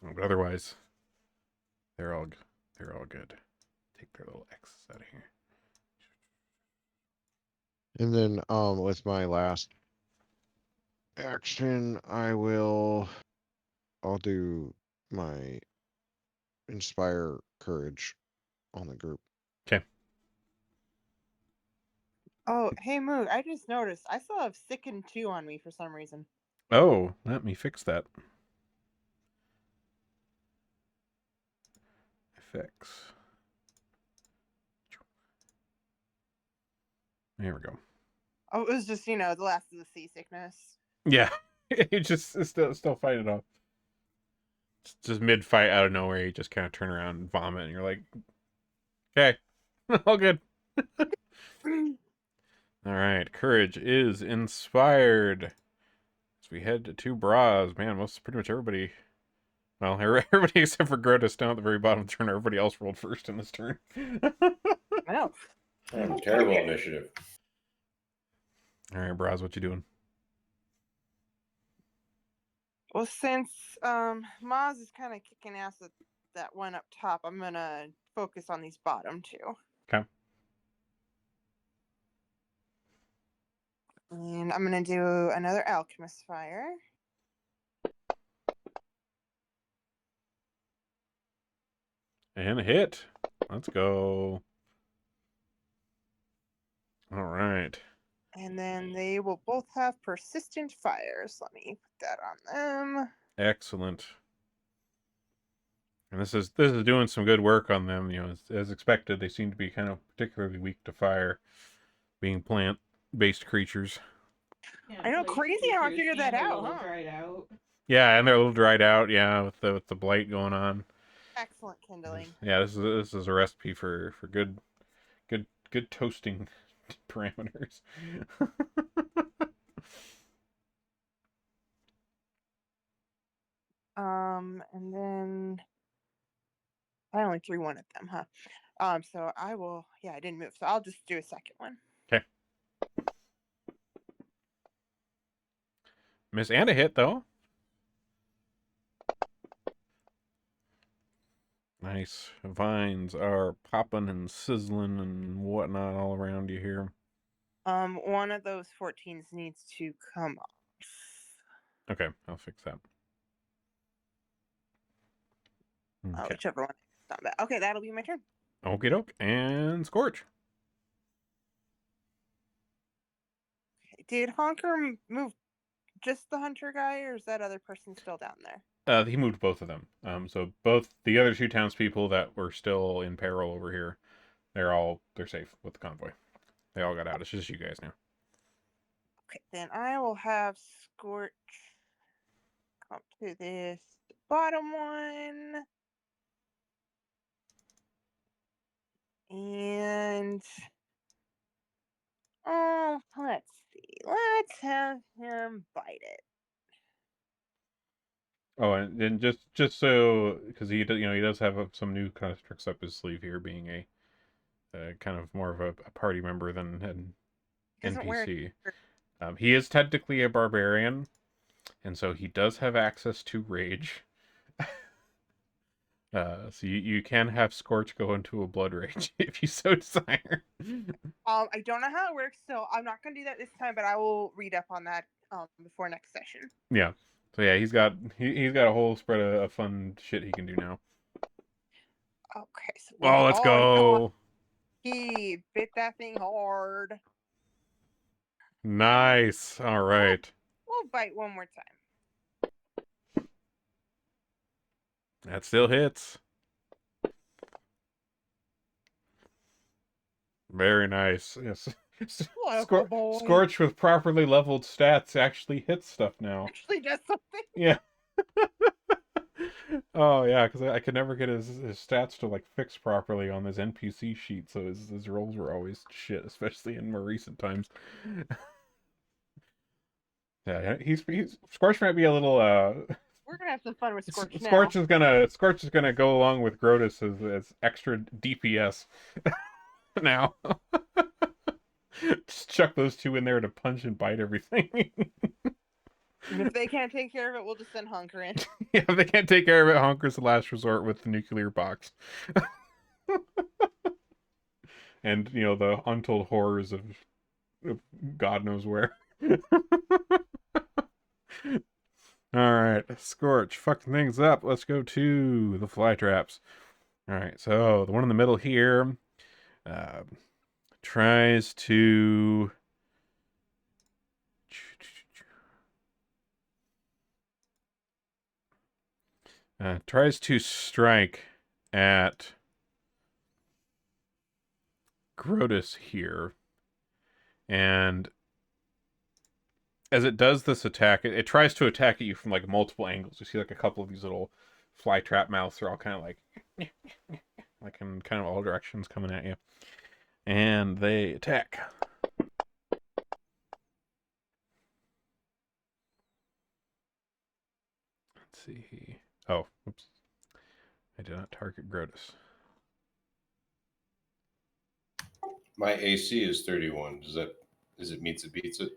But otherwise, they're all good. Take their little X's out of here. And then with my last action, I'll do my inspire courage on the group. Okay. Oh, hey Moog, I just noticed I still have Sicken 2 on me for some reason. Oh, let me fix that. Fix. There we go. Oh, it was just, the last of the seasickness. Yeah, you just still fight it off. Just mid fight out of nowhere, you just kind of turn around and vomit, and you're like, okay, all good. All right, courage is inspired. So we head to 2 bras. Man, pretty much everybody. Well, everybody except for Grotus down at the very bottom of the turn. Everybody else rolled first in this turn. I know. Terrible initiative. All right, bras, what you doing? Well, since Maz is kind of kicking ass at that one up top, I'm gonna focus on these bottom 2. Okay. And I'm gonna do another alchemist fire. And a hit. Let's go. All right. And then they will both have persistent fires. Let me put that on them. Excellent. And this is doing some good work on them. As expected, they seem to be kind of particularly weak to fire, being plant-based creatures. Yeah, I know, like, crazy how I creatures figured that and a out, little huh? dried out. Yeah, and they're a little dried out. Yeah, with the blight going on. Excellent kindling. Yeah, this is a recipe for good toasting parameters. And then I only threw one at them, huh? So I will. Yeah, I didn't move, so I'll just do a second one. Okay. Miss and a hit though. Nice. Vines are popping and sizzling and whatnot all around you here. One of those 14s needs to come off. Okay, I'll fix that. Okay. Whichever one. Not bad. Okay, that'll be my turn. Okie doke. And Scorch. Okay. Did Honker move just the hunter guy, or is that other person still down there? He moved both of them. So both the other 2 townspeople that were still in peril over here, they're safe with the convoy. They all got out. It's just you guys now. Okay, then I will have Scorch come to this bottom one. And let's see. Let's have him bite it. Oh, and just so because he does have some new kind of tricks up his sleeve here, being a kind of more of a party member than an NPC. He is technically a barbarian, and so he does have access to rage. So you can have Scorch go into a blood rage if you so desire. I don't know how it works, so I'm not gonna do that this time, but I will read up on that before next session. Yeah. So yeah, he's got a whole spread of fun shit he can do now. Okay, so Oh, let's go. he bit that thing hard. Nice. All right. We'll bite one more time. That still hits. Very nice. Yes. Local boy. Scorch with properly leveled stats actually hits stuff now. Actually does something. Yeah. Oh yeah, because I could never get his stats to like fix properly on his NPC sheet, so his rolls were always shit, especially in more recent times. Yeah, he's Scorch might be a little We're gonna have some fun with Scorch now. Scorch is gonna go along with Grotus as extra DPS now. Just chuck those two in there to punch and bite everything. And if they can't take care of it, we'll just send Hunker in. Yeah, if they can't take care of it, Hunker's the last resort with the nuclear box. And, the untold horrors of God knows where. Alright, Scorch, fucking things up. Let's go to the fly traps. Alright, so the one in the middle here tries to... tries to strike at Grotus here. And as it does this attack, it tries to attack at you from like multiple angles. You see like a couple of these little fly trap mouths are all kind of like in kind of all directions coming at you. And they attack. Let's see. Oh, oops. I did not target Grotus. My AC is 31. Is it meets it beats it?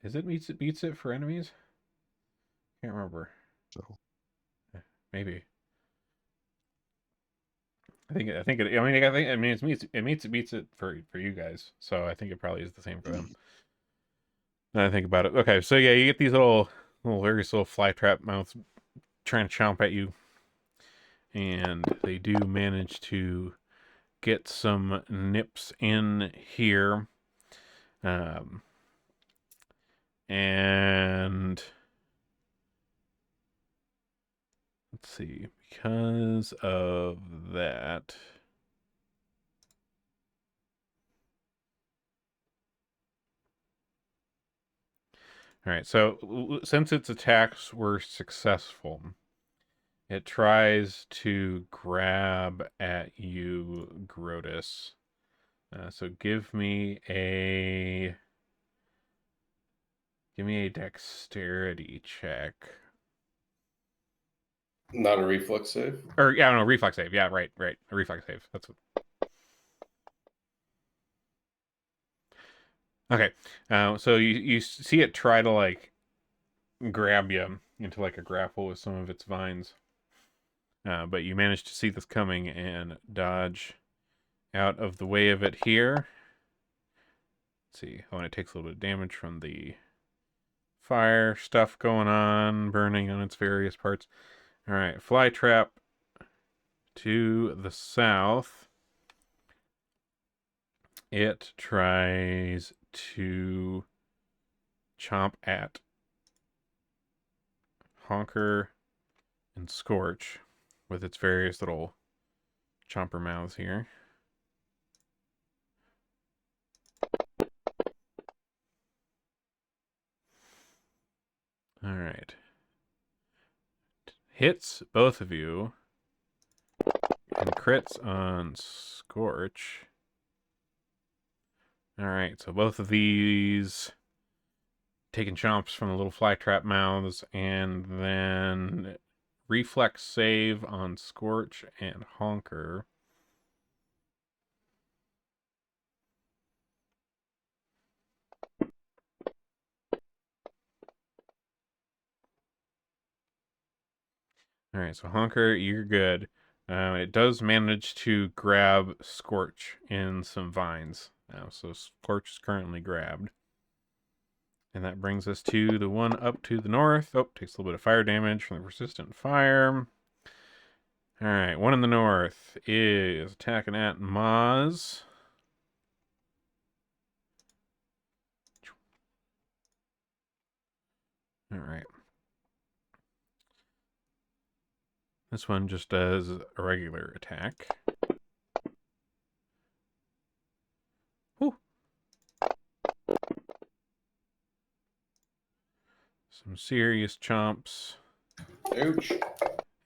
Is it meets it beats it for enemies? Can't remember. So Maybe. It meets it beats it for you guys. So I think it probably is the same for them. Now I think about it. Okay, so yeah, you get these little various little fly trap mouths trying to chomp at you. And they do manage to get some nips in here. And let's see, because of that. All right, so since its attacks were successful, it tries to grab at you, Grotus. So give me a dexterity check. Not a reflex save? Or yeah, no, reflex save. Yeah, right. A reflex save. That's what. Okay. So you see it try to like grab you into like a grapple with some of its vines. But you manage to see this coming and dodge out of the way of it here. Let's see. Oh, and it takes a little bit of damage from the fire stuff going on, burning on its various parts. All right, fly trap to the south. It tries to chomp at Honker and Scorch with its various little chomper mouths here. All right. Hits both of you and crits on Scorch. All right, so both of these taking chomps from the little fly trap mouths, and then reflex save on Scorch and Honker. All right, so Honker, you're good. It does manage to grab Scorch in some vines. So Scorch is currently grabbed. And that brings us to the one up to the north. Oh, takes a little bit of fire damage from the persistent fire. All right, one in the north is attacking at Maz. All right. This one just does a regular attack. Whew. Some serious chomps. Ouch.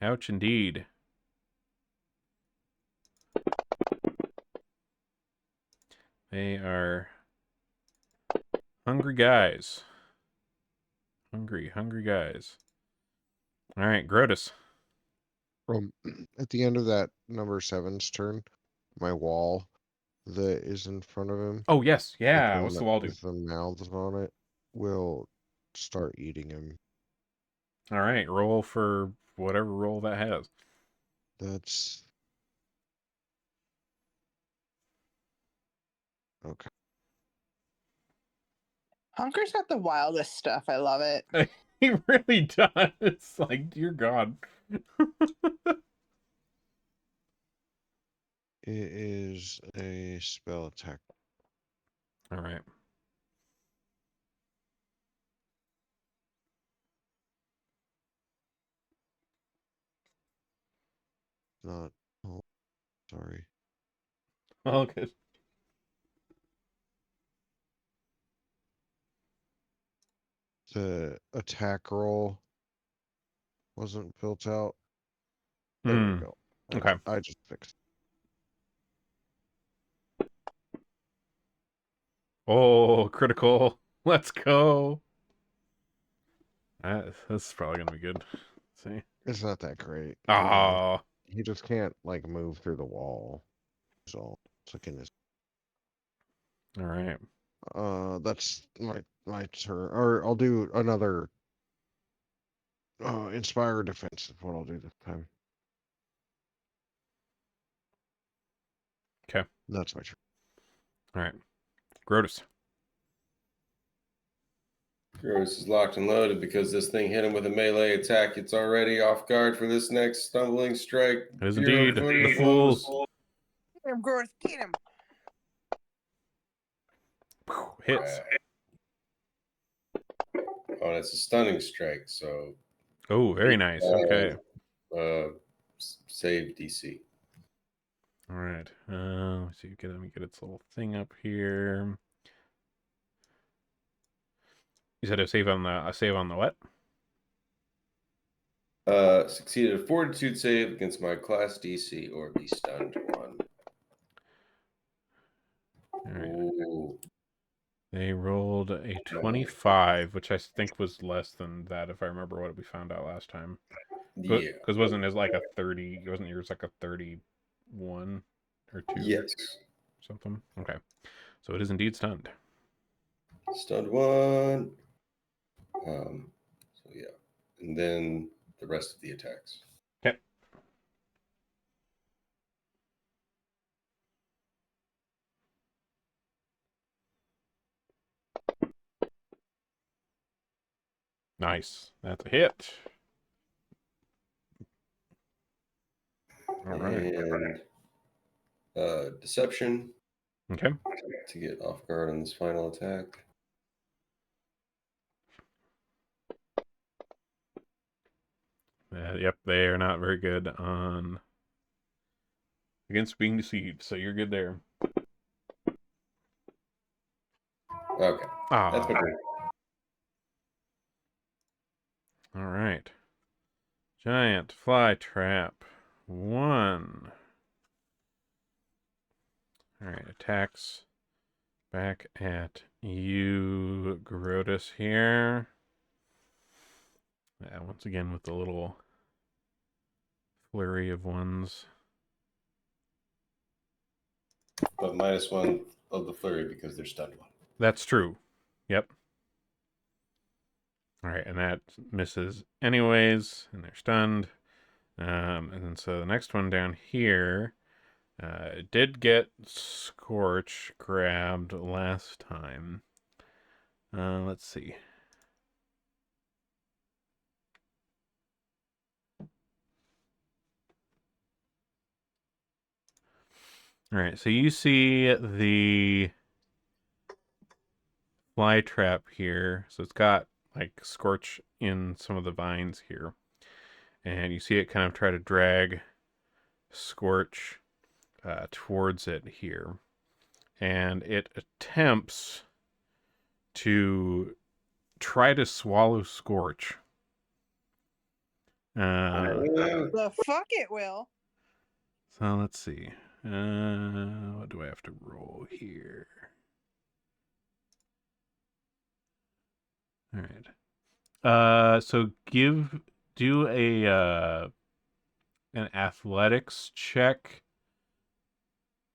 Ouch indeed. They are hungry guys. Hungry guys. All right, Grotus. At the end of that number 7's turn, my wall that is in front of him, Oh, yes. like the Yeah. one What's the that wall do? with the mouths on it, will start eating him. All right, roll for whatever roll that has. That's okay. Honker's got the wildest stuff. I love it. He really does. It's like, dear God. It is a spell attack. All right. Not. Oh, sorry. Oh, good. The attack roll wasn't built out. There we go. Okay. I just fixed Oh, critical. Let's go. This is probably going to be good. Let's see. it. It's not that great. Oh. He just can't like move through the wall. So it's like in his. All right. That's my turn. Or I'll do another inspire defense is what I'll do this time. Okay. That's my turn. All right. Grotus. Gross is locked and loaded because this thing hit him with a melee attack. It's already off guard for this next stumbling strike. It is indeed Beautifully the fool. close. Get him, Gross. Get him. Hits. Oh, and it's a stunning strike. So, Oh, very nice. Okay. Save DC. All right. Let's see. Let me get its little thing up here. You said a save on the what? Succeeded a fortitude save against my class DC or be stunned one. All right. Ooh. They rolled a 25, which I think was less than that if I remember what we found out last time. Yeah. Because wasn't it like a 30? Wasn't yours like a 31 or 2? Yes. Something. Okay. So it is indeed stunned. Stunned one. So yeah. And then the rest of the attacks. Okay. Nice. That's a hit. All right. And deception Okay. to get off guard on this final attack. Yep, they are not very good on against being deceived, so you're good there. Okay. That's Ah. okay. All right. Giant fly trap. 1. All right, attacks back at you, Grotus here. Yeah, once again with the little flurry of ones. But -1 of the flurry because they're stunned one. That's true. Yep. All right, and that misses anyways, and they're stunned. And then so the next one down here did get Scorch grabbed last time. Let's see. All right, so you see the fly trap here. So it's got like Scorch in some of the vines here. And you see it kind of try to drag Scorch towards it here. And it attempts to try to swallow Scorch. The fuck it will. So let's see. What do I have to roll here? All right. So do a an athletics check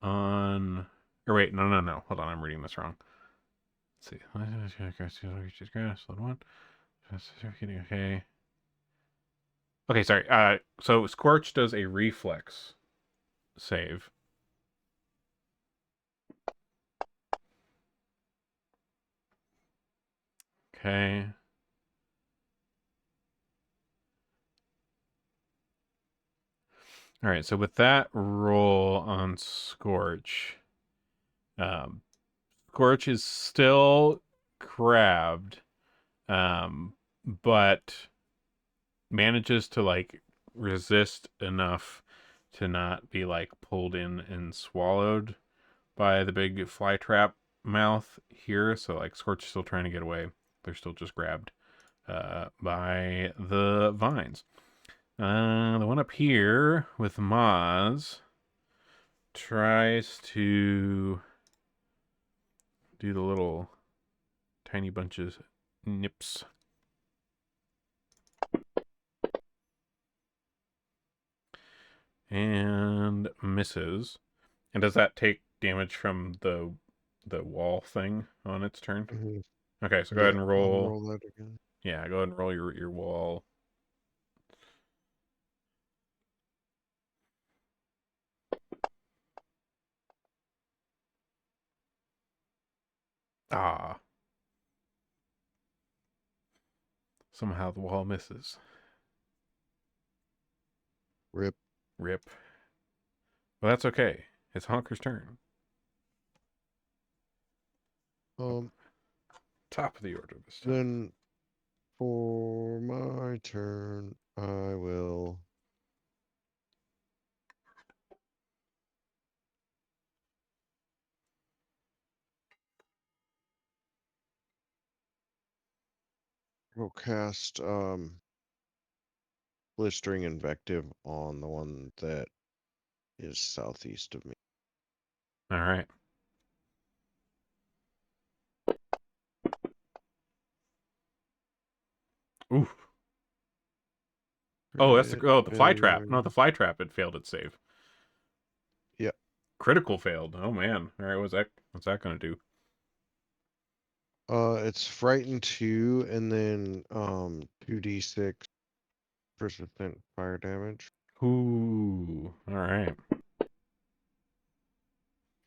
on. Or wait, no. Hold on, I'm reading this wrong. Let's see. Okay. Okay, sorry. So Scorch does a reflex save. Okay. All right, so with that roll on Scorch, Scorch is still grabbed, but manages to like resist enough to not be like pulled in and swallowed by the big fly trap mouth here. So like Scorch is still trying to get away. They're still just grabbed by the vines. The one up here with Maz tries to do the little tiny bunches nips. And misses. And does that take damage from the wall thing on its turn? Mhm. Okay, so go ahead and I'll roll. roll that again. Yeah, go ahead and roll your wall. Ah. Somehow the wall misses. Rip. Rip. Well, that's okay. It's Honker's turn. Top of the order this time. Then for my turn, I will go cast blistering invective on the one that is southeast of me. All right. Oof. Oh, that's the fly trap. No, the fly trap had failed its save. Yep. Critical failed. Oh man. All right, what's that gonna do? It's frightened 2 and then 2d6 persistent fire damage. Ooh. All right. If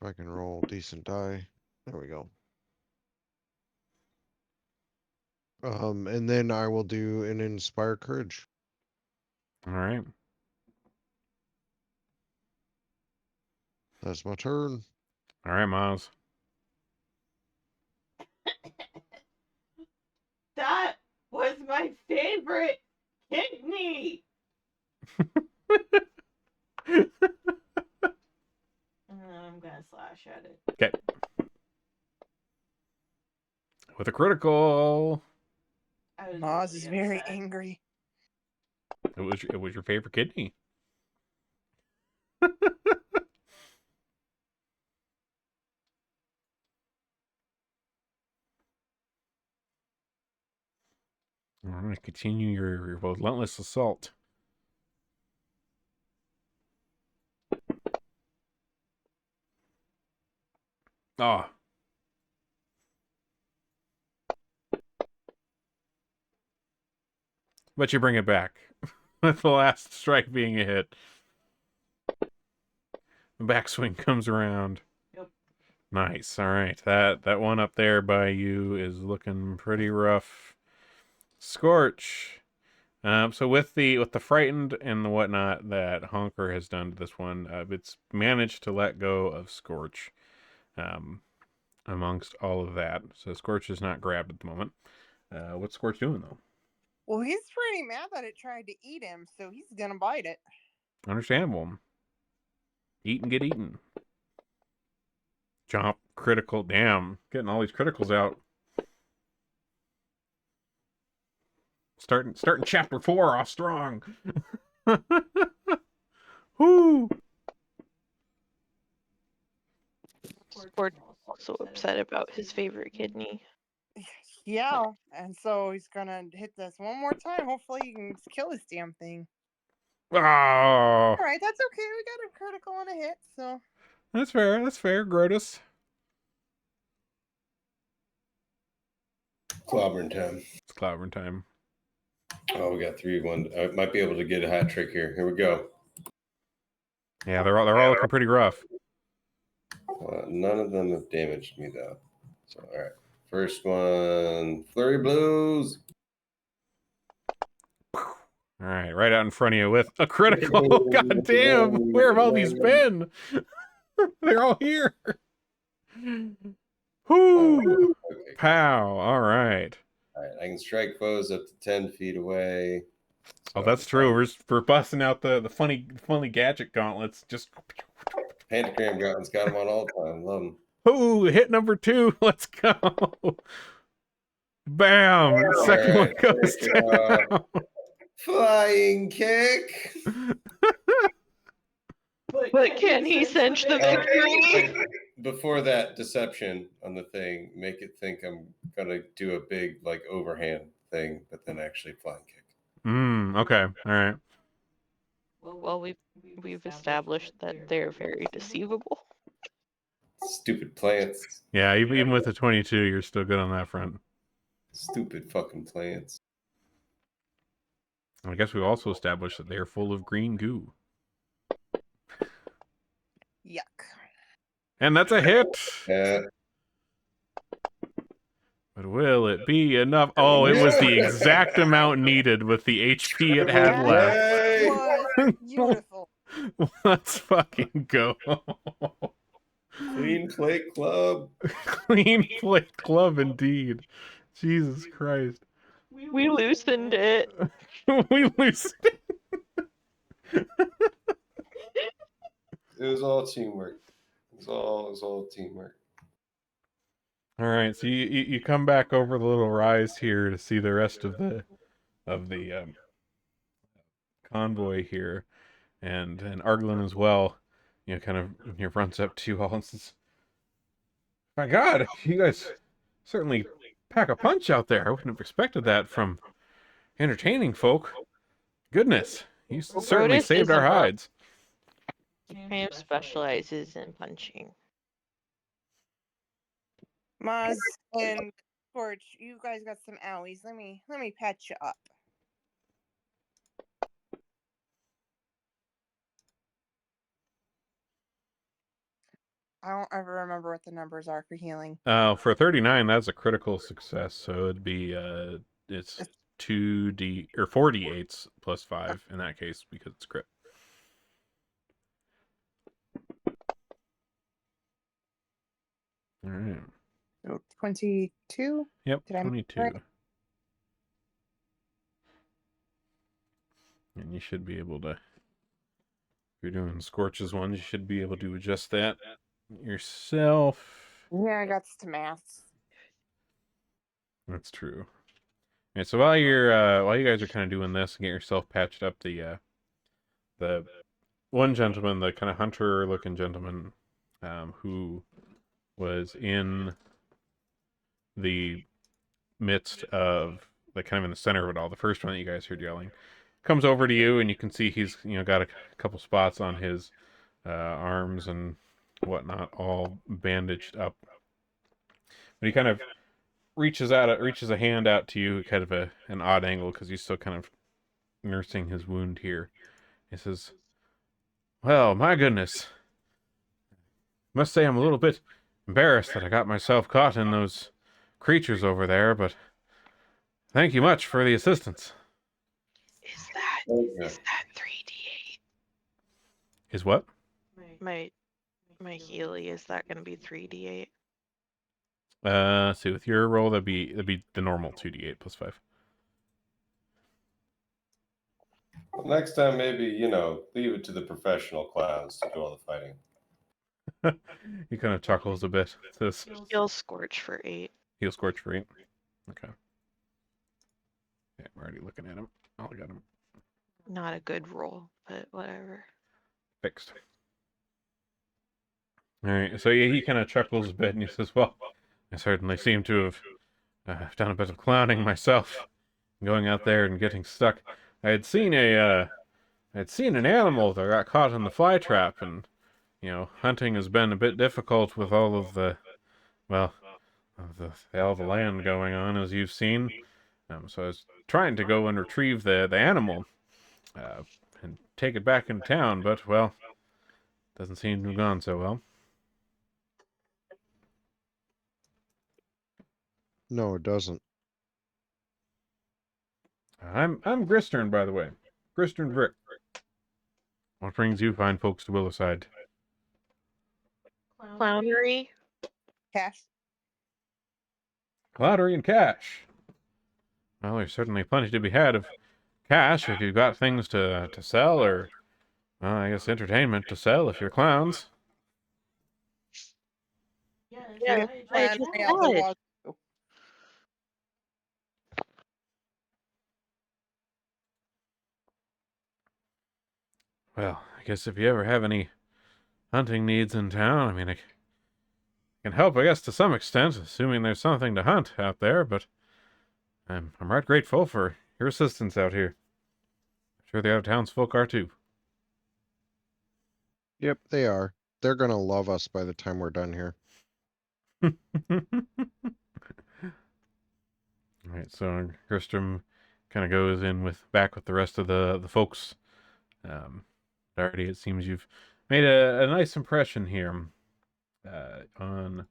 I can roll decent die. There we go. And then I will do an inspire courage. All right. That's my turn. All right, Miles. That was my favorite kidney. I'm gonna slash at it. Okay. With a critical. Maz is very angry. It was your favorite kidney. All right, continue your relentless assault. Ah. But you bring it back. with the last strike being a hit. The backswing comes around. Yep. Nice. All right. That one up there by you is looking pretty rough. Scorch. So with the frightened and the whatnot that Honker has done to this one, it's managed to let go of Scorch. Amongst all of that, so Scorch is not grabbed at the moment. What's Scorch doing though? Well, he's pretty mad that it tried to eat him, so he's gonna bite it. Understandable. Eat and get eaten. Chomp. Critical. Damn. Getting all these criticals out. Starting chapter 4 off strong. Whoo! Scorch also upset about his favorite kidney. Yeah, and so he's gonna hit this one more time. Hopefully, he can kill this damn thing. Oh, All right, that's okay. We got a critical and a hit, so that's fair. That's fair, Grotus. Clobbering time. It's clobbering time. Oh, we got 3-1. I might be able to get a hat trick here. Here we go. Yeah, they're all looking pretty rough. None of them have damaged me though. So all right. First one, Flurry Blues. All right, right out in front of you with a critical. God damn, where have all these been? They're all here. Whoo! Okay. Pow! All right. All right. I can strike foes up to 10 feet away. Oh, that's true. We're busting out the funny gadget gauntlets. Just Pentagram Gauntlet's got them on all the time. Love them. ooh, hit number 2. Let's go. Bam! Second one goes down. Flying kick. But can he cinch the victory? Before that deception on the thing, make it think I'm gonna do a big like overhand thing, but then actually flying kick. Okay. All right. Well, we've established that they're very deceivable. Stupid plants. Yeah, even with the 22, you're still good on that front. Stupid fucking plants. I guess we've also established that they are full of green goo. yuck. And that's a hit. Yeah. But will it be enough? Oh, it was the exact amount needed with the HP it had That left. Yay! was beautiful. Let's fucking go. Clean plate club. Clean plate club indeed. Jesus Christ. We loosened it. We lose. It was all teamwork. It was all teamwork. All right, so you come back over the little rise here to see the rest of the convoy here, and Arglin as well. You know, kind of runs up to you all and says, "My God, you guys certainly pack a punch out there. I wouldn't have expected that from entertaining folk. Goodness, you certainly Grotus saved is our a monk. hides." Kind of specializes in punching. Maz and Scorch, you guys got some owies. Let me patch you up. I don't ever remember what the numbers are for healing. For 39, that's a critical success. So it'd be it's 2d or 4d8s plus 5 in that case because it's crit. All right. So 22. Yep, Did I make 22. right? And you should be able to, if you're doing Scorch's ones, you should be able to adjust that yourself. Yeah, I got some maths. That's true. All right, so while you guys are kind of doing this and get yourself patched up, the one gentleman, the kind of hunter-looking gentleman, who was in the midst of, like, kind of in the center of it all, the first one that you guys heard yelling, comes over to you, and you can see he's got a couple spots on his arms and whatnot, all bandaged up. But he kind of reaches a hand out to you, kind of an odd angle because he's still kind of nursing his wound here. He says, "Well, my goodness. Must say I'm a little bit embarrassed that I got myself caught in those creatures over there, but thank you much for the assistance." Is that Okay. 3d8? Is what? My Healy, is that gonna be 3d8? See, with your roll, that'd be the normal 2d8 plus 5. Well, next time, maybe, leave it to the professional clowns to do all the fighting. He kind of chuckles a bit. Says, Heal Scorch for 8. "Heal Scorch for 8." Okay. Yeah, I'm already looking at him. Oh, I got him Not a good roll, but whatever. fixed. All right. So yeah, he kind of chuckles a bit and he says, "Well, I certainly seem to have done a bit of clowning myself, going out there and getting stuck. I had seen an animal that got caught in the fly trap, and hunting has been a bit difficult with all of the all the land going on, as you've seen. So I was trying to go and retrieve the animal and take it back into town, but well, doesn't seem to have gone so well." No, it doesn't. I'm Gristern, by the way. Gristern Brick. What brings you fine folks to Willowside? Clownery? Cash. Lottery and cash. Well, there's certainly plenty to be had of cash if you've got things to sell, or, well, I guess entertainment to sell if you're clowns. Yeah, I Plan just out the said. wazoo. Well, I guess if you ever have any hunting needs in town, I mean, I can help, I guess, to some extent, assuming there's something to hunt out there, but I'm right grateful for your assistance out here. I'm sure the out-of-townsfolk are too. Yep, they are. They're gonna love us by the time we're done here. All right, so Gristrom kind of goes in back with the rest of the folks. Already, it seems you've made a nice impression here on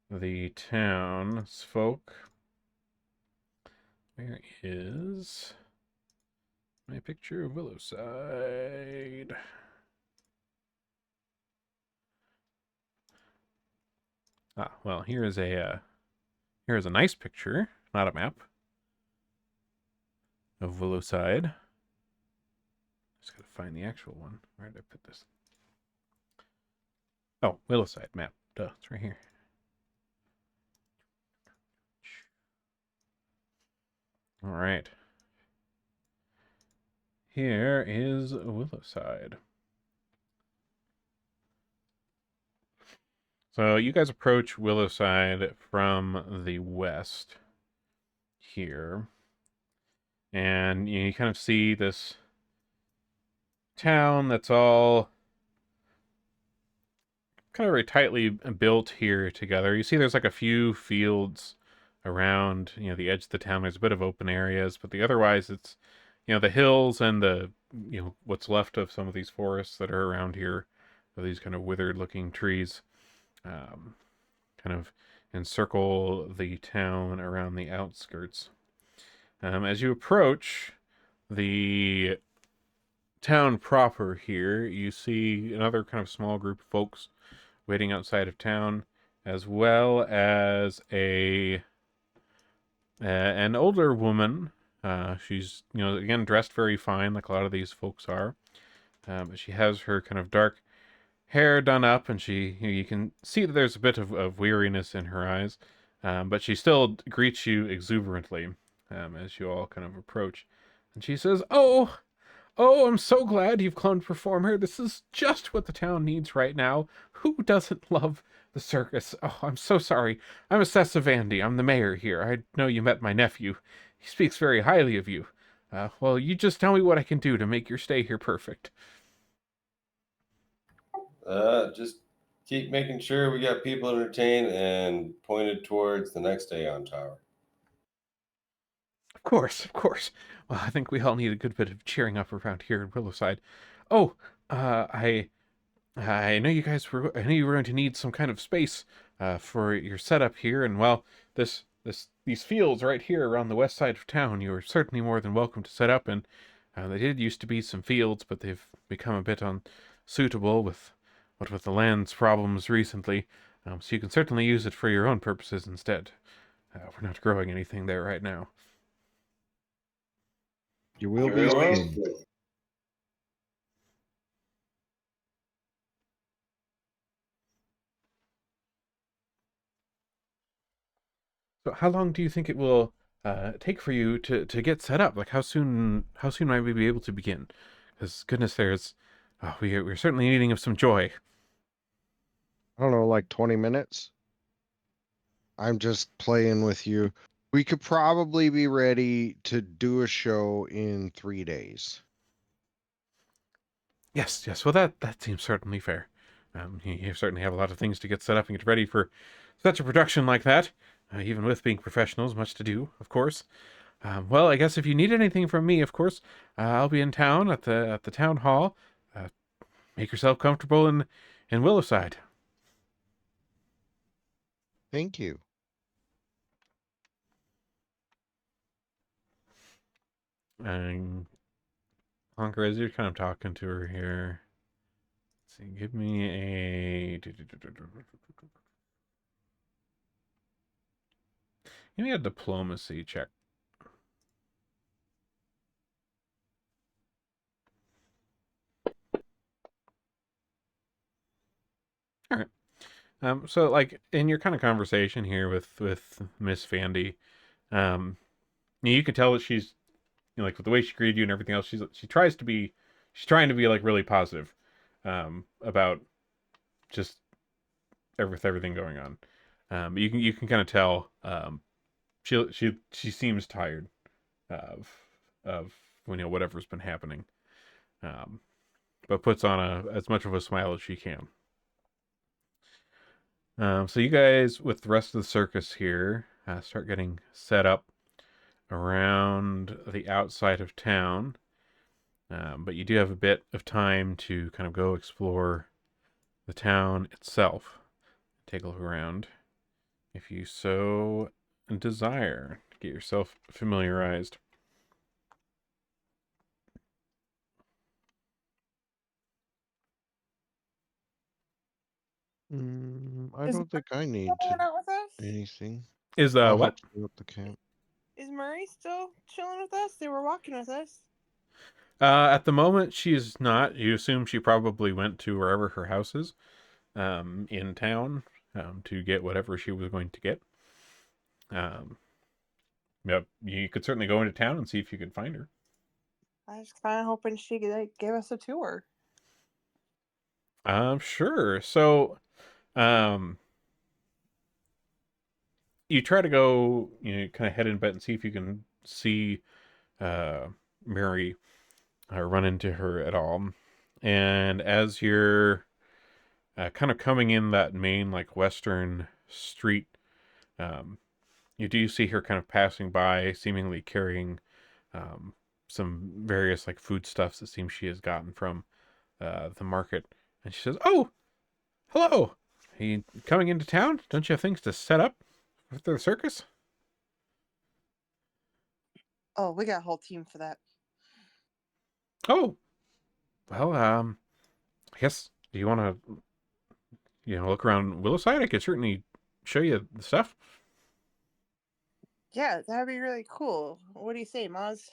the townsfolk. Where is my picture of Willowside? Well, here's a nice picture, not a map, of Willowside. Just gotta find the actual one. Where did I put this? Oh, Willowside map. Duh, it's right here. All right. Here is Willowside. So you guys approach Willowside from the west here. And you kind of see this town that's all kind of very tightly built here together. You see there's like a few fields around, the edge of the town. There's a bit of open areas, but otherwise it's, the hills and the, what's left of some of these forests that are around here, these kind of withered looking trees, kind of encircle the town around the outskirts. As you approach the town proper here, you see another kind of small group of folks waiting outside of town, as well as an older woman. She's, again, dressed very fine, like a lot of these folks are. But she has her kind of dark hair done up, and you can see that there's a bit of weariness in her eyes. But she still greets you exuberantly as you all kind of approach. And she says, "Oh, I'm so glad you've come to perform here. This is just what the town needs right now. Who doesn't love the circus? Oh, I'm so sorry. I'm Assessor Vandy. I'm the mayor here. I know you met my nephew. He speaks very highly of you. Well, you just tell me what I can do to make your stay here perfect." Just keep making sure we got people entertained and pointed towards the next day on tower. Of course, of course. Well, I think we all need a good bit of cheering up around here in Willowside. Oh, I know I know you were going to need some kind of space for your setup here, and well, these fields right here around the west side of town, you are certainly more than welcome to set up in. They did used to be some fields, but they've become a bit unsuitable with the land's problems recently. So you can certainly use it for your own purposes instead. We're not growing anything there right now. You will be soon. So how long do you think it will take for you to get set up? Like how soon might we be able to begin? Because goodness, we're certainly needing of some joy. I don't know, like 20 minutes. I'm just playing with you. We could probably be ready to do a show in 3 days. Yes, yes. Well, that seems certainly fair. You certainly have a lot of things to get set up and get ready for such a production like that. Even with being professionals, much to do, of course. Well, I guess if you need anything from me, of course, I'll be in town at the town hall. Uh, make yourself comfortable in Willowside. Thank you. And Honker, as you're kind of talking to her here, let's see, give me a diplomacy check. All right. So like in your kind of conversation here with Miss Fandy, you can tell that she's, like with the way she greeted you and everything else, she's trying to be like really positive, about just everything going on. You can kind of tell, she seems tired of whatever's been happening, but puts on as much of a smile as she can. So you guys, with the rest of the circus here, start getting set up around the outside of town. But you do have a bit of time to kind of go explore the town itself. Take a look around if you so desire. Get yourself familiarized. I Is don't think I need to hanging out with us? anything. Is I'll what? help you up the camp. Is Murray still chilling with us? They were walking with us. At the moment, she is not. You assume she probably went to wherever her house is, in town, to get whatever she was going to get. Yep, you could certainly go into town and see if you could find her. I was kind of hoping she could give us a tour. Sure. So, you try to go, kind of head in bed and see if you can see Mary, run into her at all. And as you're kind of coming in that main, like, western street, you do see her kind of passing by, seemingly carrying some various, like, foodstuffs that seems she has gotten from the market. And she says, "Oh, hello. Are you coming into town? Don't you have things to set up for the circus?" Oh, we got a whole team for that. "Oh, well, I guess, do you want to, look around Willowside? I could certainly show you the stuff." Yeah, that'd be really cool. What do you say, Maz?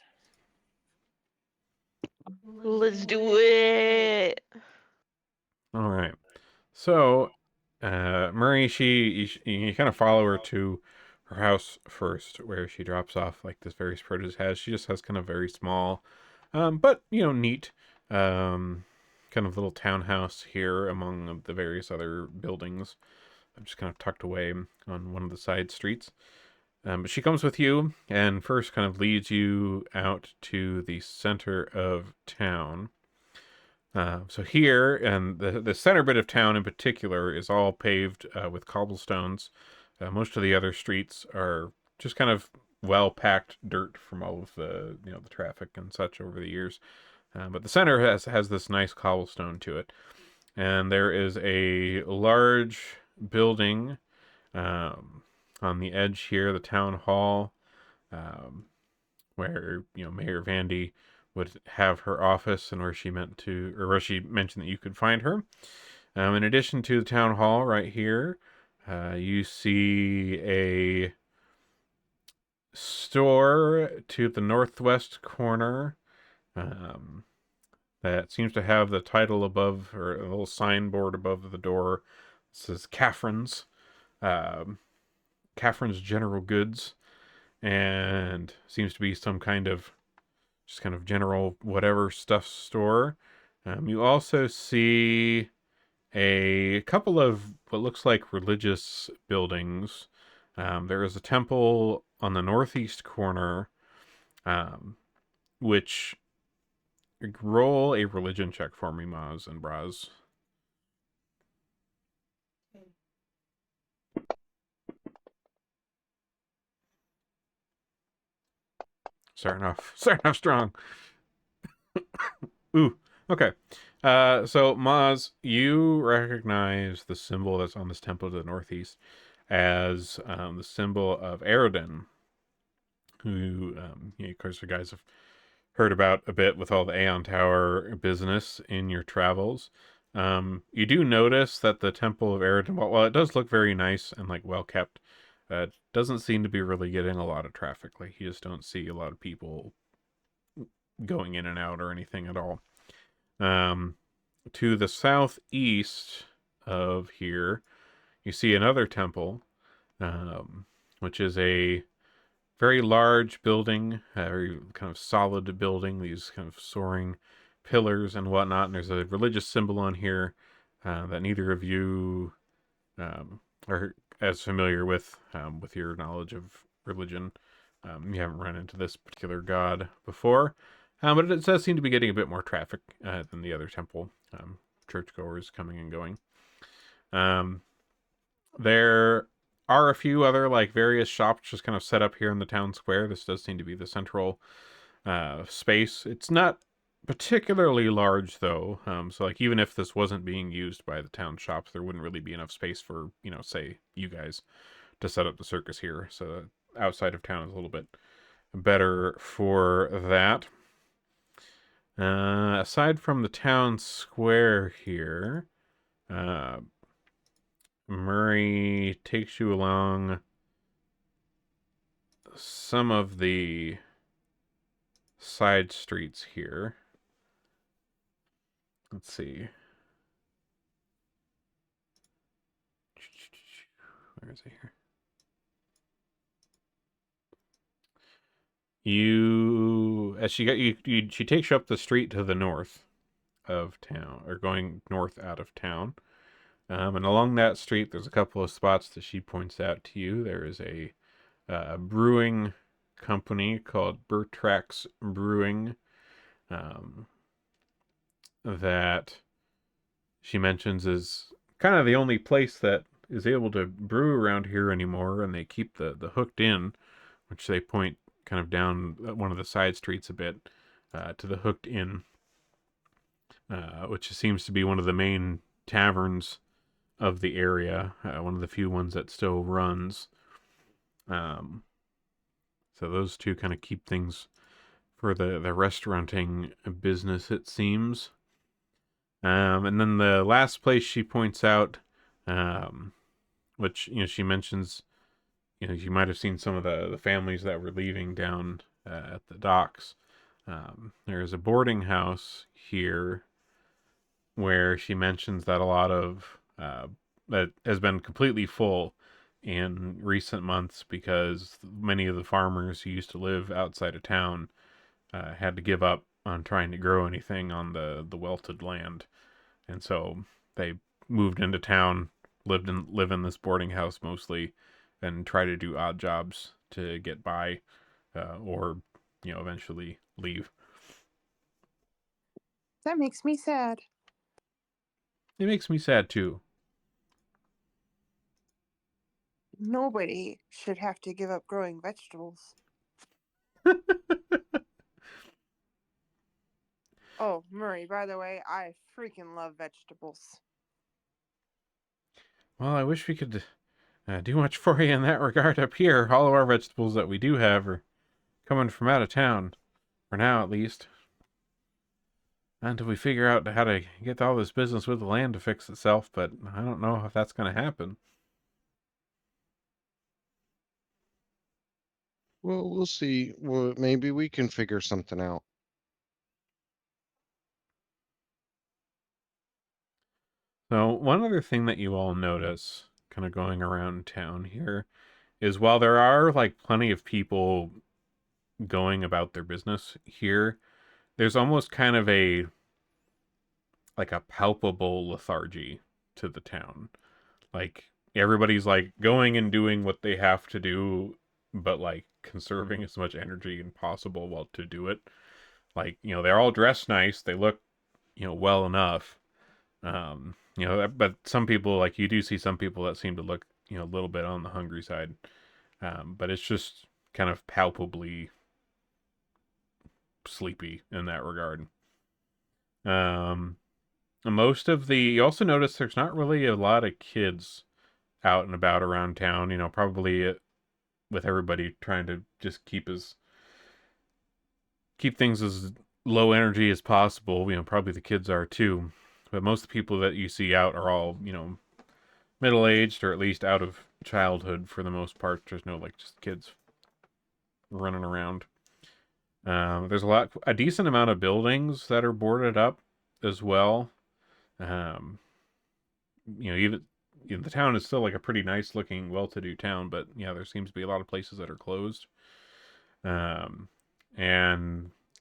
Let's do it. All right. So, Murray, you kind of follow her to her house first, where she drops off like this various produce has. She just has kind of very small, but neat, kind of little townhouse here among the various other buildings. I'm just kind of tucked away on one of the side streets. But she comes with you and first kind of leads you out to the center of town. So here, and the center bit of town in particular, is all paved with cobblestones. Most of the other streets are just kind of well packed dirt from all of the the traffic and such over the years. But the center has this nice cobblestone to it, and there is a large building on the edge here, the town hall, um, where Mayor Vandy would have her office, and where she mentioned that you could find her. In addition to the town hall, right here, you see a store to the northwest corner that seems to have the title above, or a little signboard above the door. It says um, Catherine's General Goods, and seems to be some kind of just kind of general whatever stuff store. You also see a couple of what looks like religious buildings. There is a temple on the northeast corner, um, which roll a religion check for me, Maz and Braz. Starting off strong. Ooh, okay. So Maz, you recognize the symbol that's on this temple to the northeast as the symbol of Aerodin, who, of course, you guys have heard about a bit with all the Aeon Tower business in your travels. You do notice that the Temple of Aerodin, while it does look very nice and like well kept, doesn't seem to be really getting a lot of traffic. Like you just don't see a lot of people going in and out or anything at all. To the southeast of here, you see another temple, which is a very large building, very kind of solid building, these kind of soaring pillars and whatnot. And there's a religious symbol on here that neither of you are as familiar with your knowledge of religion. You haven't run into this particular god before, but it does seem to be getting a bit more traffic than the other temple. Churchgoers coming and going. There are a few other like various shops just kind of set up here in the town square. This does seem to be the central space. It's not particularly large though, so like even if this wasn't being used by the town shops, there wouldn't really be enough space for say you guys to set up the circus here. So outside of town is a little bit better for that. Aside from the town square here, Murray takes you along some of the side streets here. Let's see. Where is it here? As she takes you up the street to the north of town, or going north out of town. And along that street, there's a couple of spots that she points out to you. There is a brewing company called Bertrax Brewing that she mentions is kind of the only place that is able to brew around here anymore, and they keep the Hooked Inn, which they point kind of down one of the side streets a bit to the Hooked Inn, which seems to be one of the main taverns of the area, one of the few ones that still runs. So those two kind of keep things for the restauranting business, it seems. And then the last place she points out, which she mentions, you might have seen some of the families that were leaving down at the docks. There's a boarding house here where she mentions that a lot of that has been completely full in recent months because many of the farmers who used to live outside of town had to give up on trying to grow anything on the welted land, and so they moved into town, live in this boarding house mostly, and try to do odd jobs to get by, or eventually leave. That makes me sad. It makes me sad too. Nobody should have to give up growing vegetables. Oh, Murray, by the way, I freaking love vegetables. Well, I wish we could do much for you in that regard up here. All of our vegetables that we do have are coming from out of town, for now at least. Until we figure out how to get all this business with the land to fix itself, but I don't know if that's going to happen. Well, we'll see. Well, maybe we can figure something out. So, one other thing that you all notice, kind of going around town here, is while there are like plenty of people going about their business here, there's almost kind of a palpable lethargy to the town. Like everybody's like going and doing what they have to do, but like conserving as much energy as possible while to do it. Like, they're all dressed nice, they look, well enough. But some people, like, you do see some people that seem to look, a little bit on the hungry side. But it's just kind of palpably sleepy in that regard. You also notice there's not really a lot of kids out and about around town, probably with everybody trying to just keep things as low energy as possible. Probably the kids are too. But most of the people that you see out are all, middle-aged or at least out of childhood for the most part. There's no, like, just kids running around. There's a decent amount of buildings that are boarded up as well. Even the town is still like a pretty nice looking, well-to-do town, but yeah, there seems to be a lot of places that are closed. And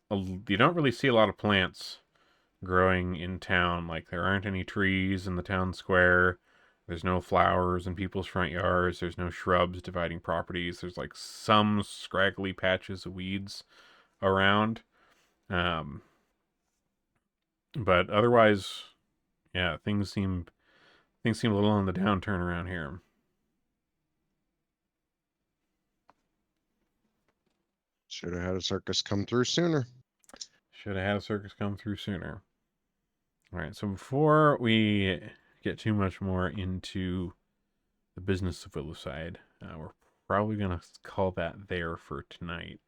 you don't really see a lot of plants growing in town. Like, there aren't any trees in the town square. There's no flowers in people's front yards. There's no shrubs dividing properties. There's like some scraggly patches of weeds around. But otherwise, yeah, things seem a little on the downturn around here. Should have had a circus come through sooner. Should have had a circus come through sooner. All right, so before we get too much more into the business of Willowside, we're probably going to call that there for tonight.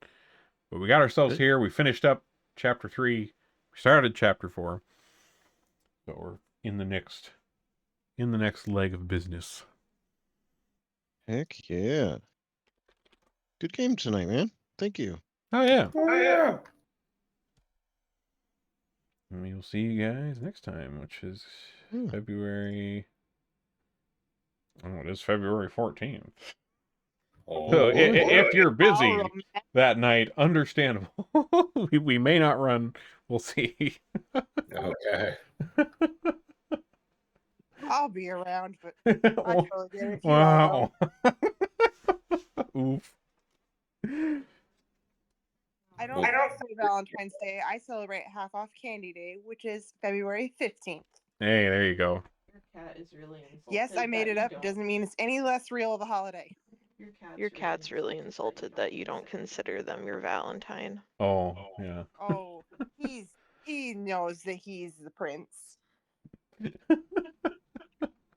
But we got ourselves here. We finished up chapter 3. We started chapter 4. So we're in the next leg of business. Heck yeah. Good game tonight, man. Thank you. Oh, yeah. Oh yeah. And we will see you guys next time, which is February... Oh, it is February 14th. So if you're busy that night, understandable. we may not run. We'll see. Okay. I'll be around, but I totally get it if you Wow. are. Oof. I don't celebrate Valentine's Day. I celebrate Half Off Candy Day, which is February 15th. Hey, there you go. Your cat is really insulted. Yes, I made it up. Doesn't mean it's any less real of a holiday. Your cat's really insulted that you don't consider them your Valentine. Oh, yeah. Oh, he knows that he's the prince.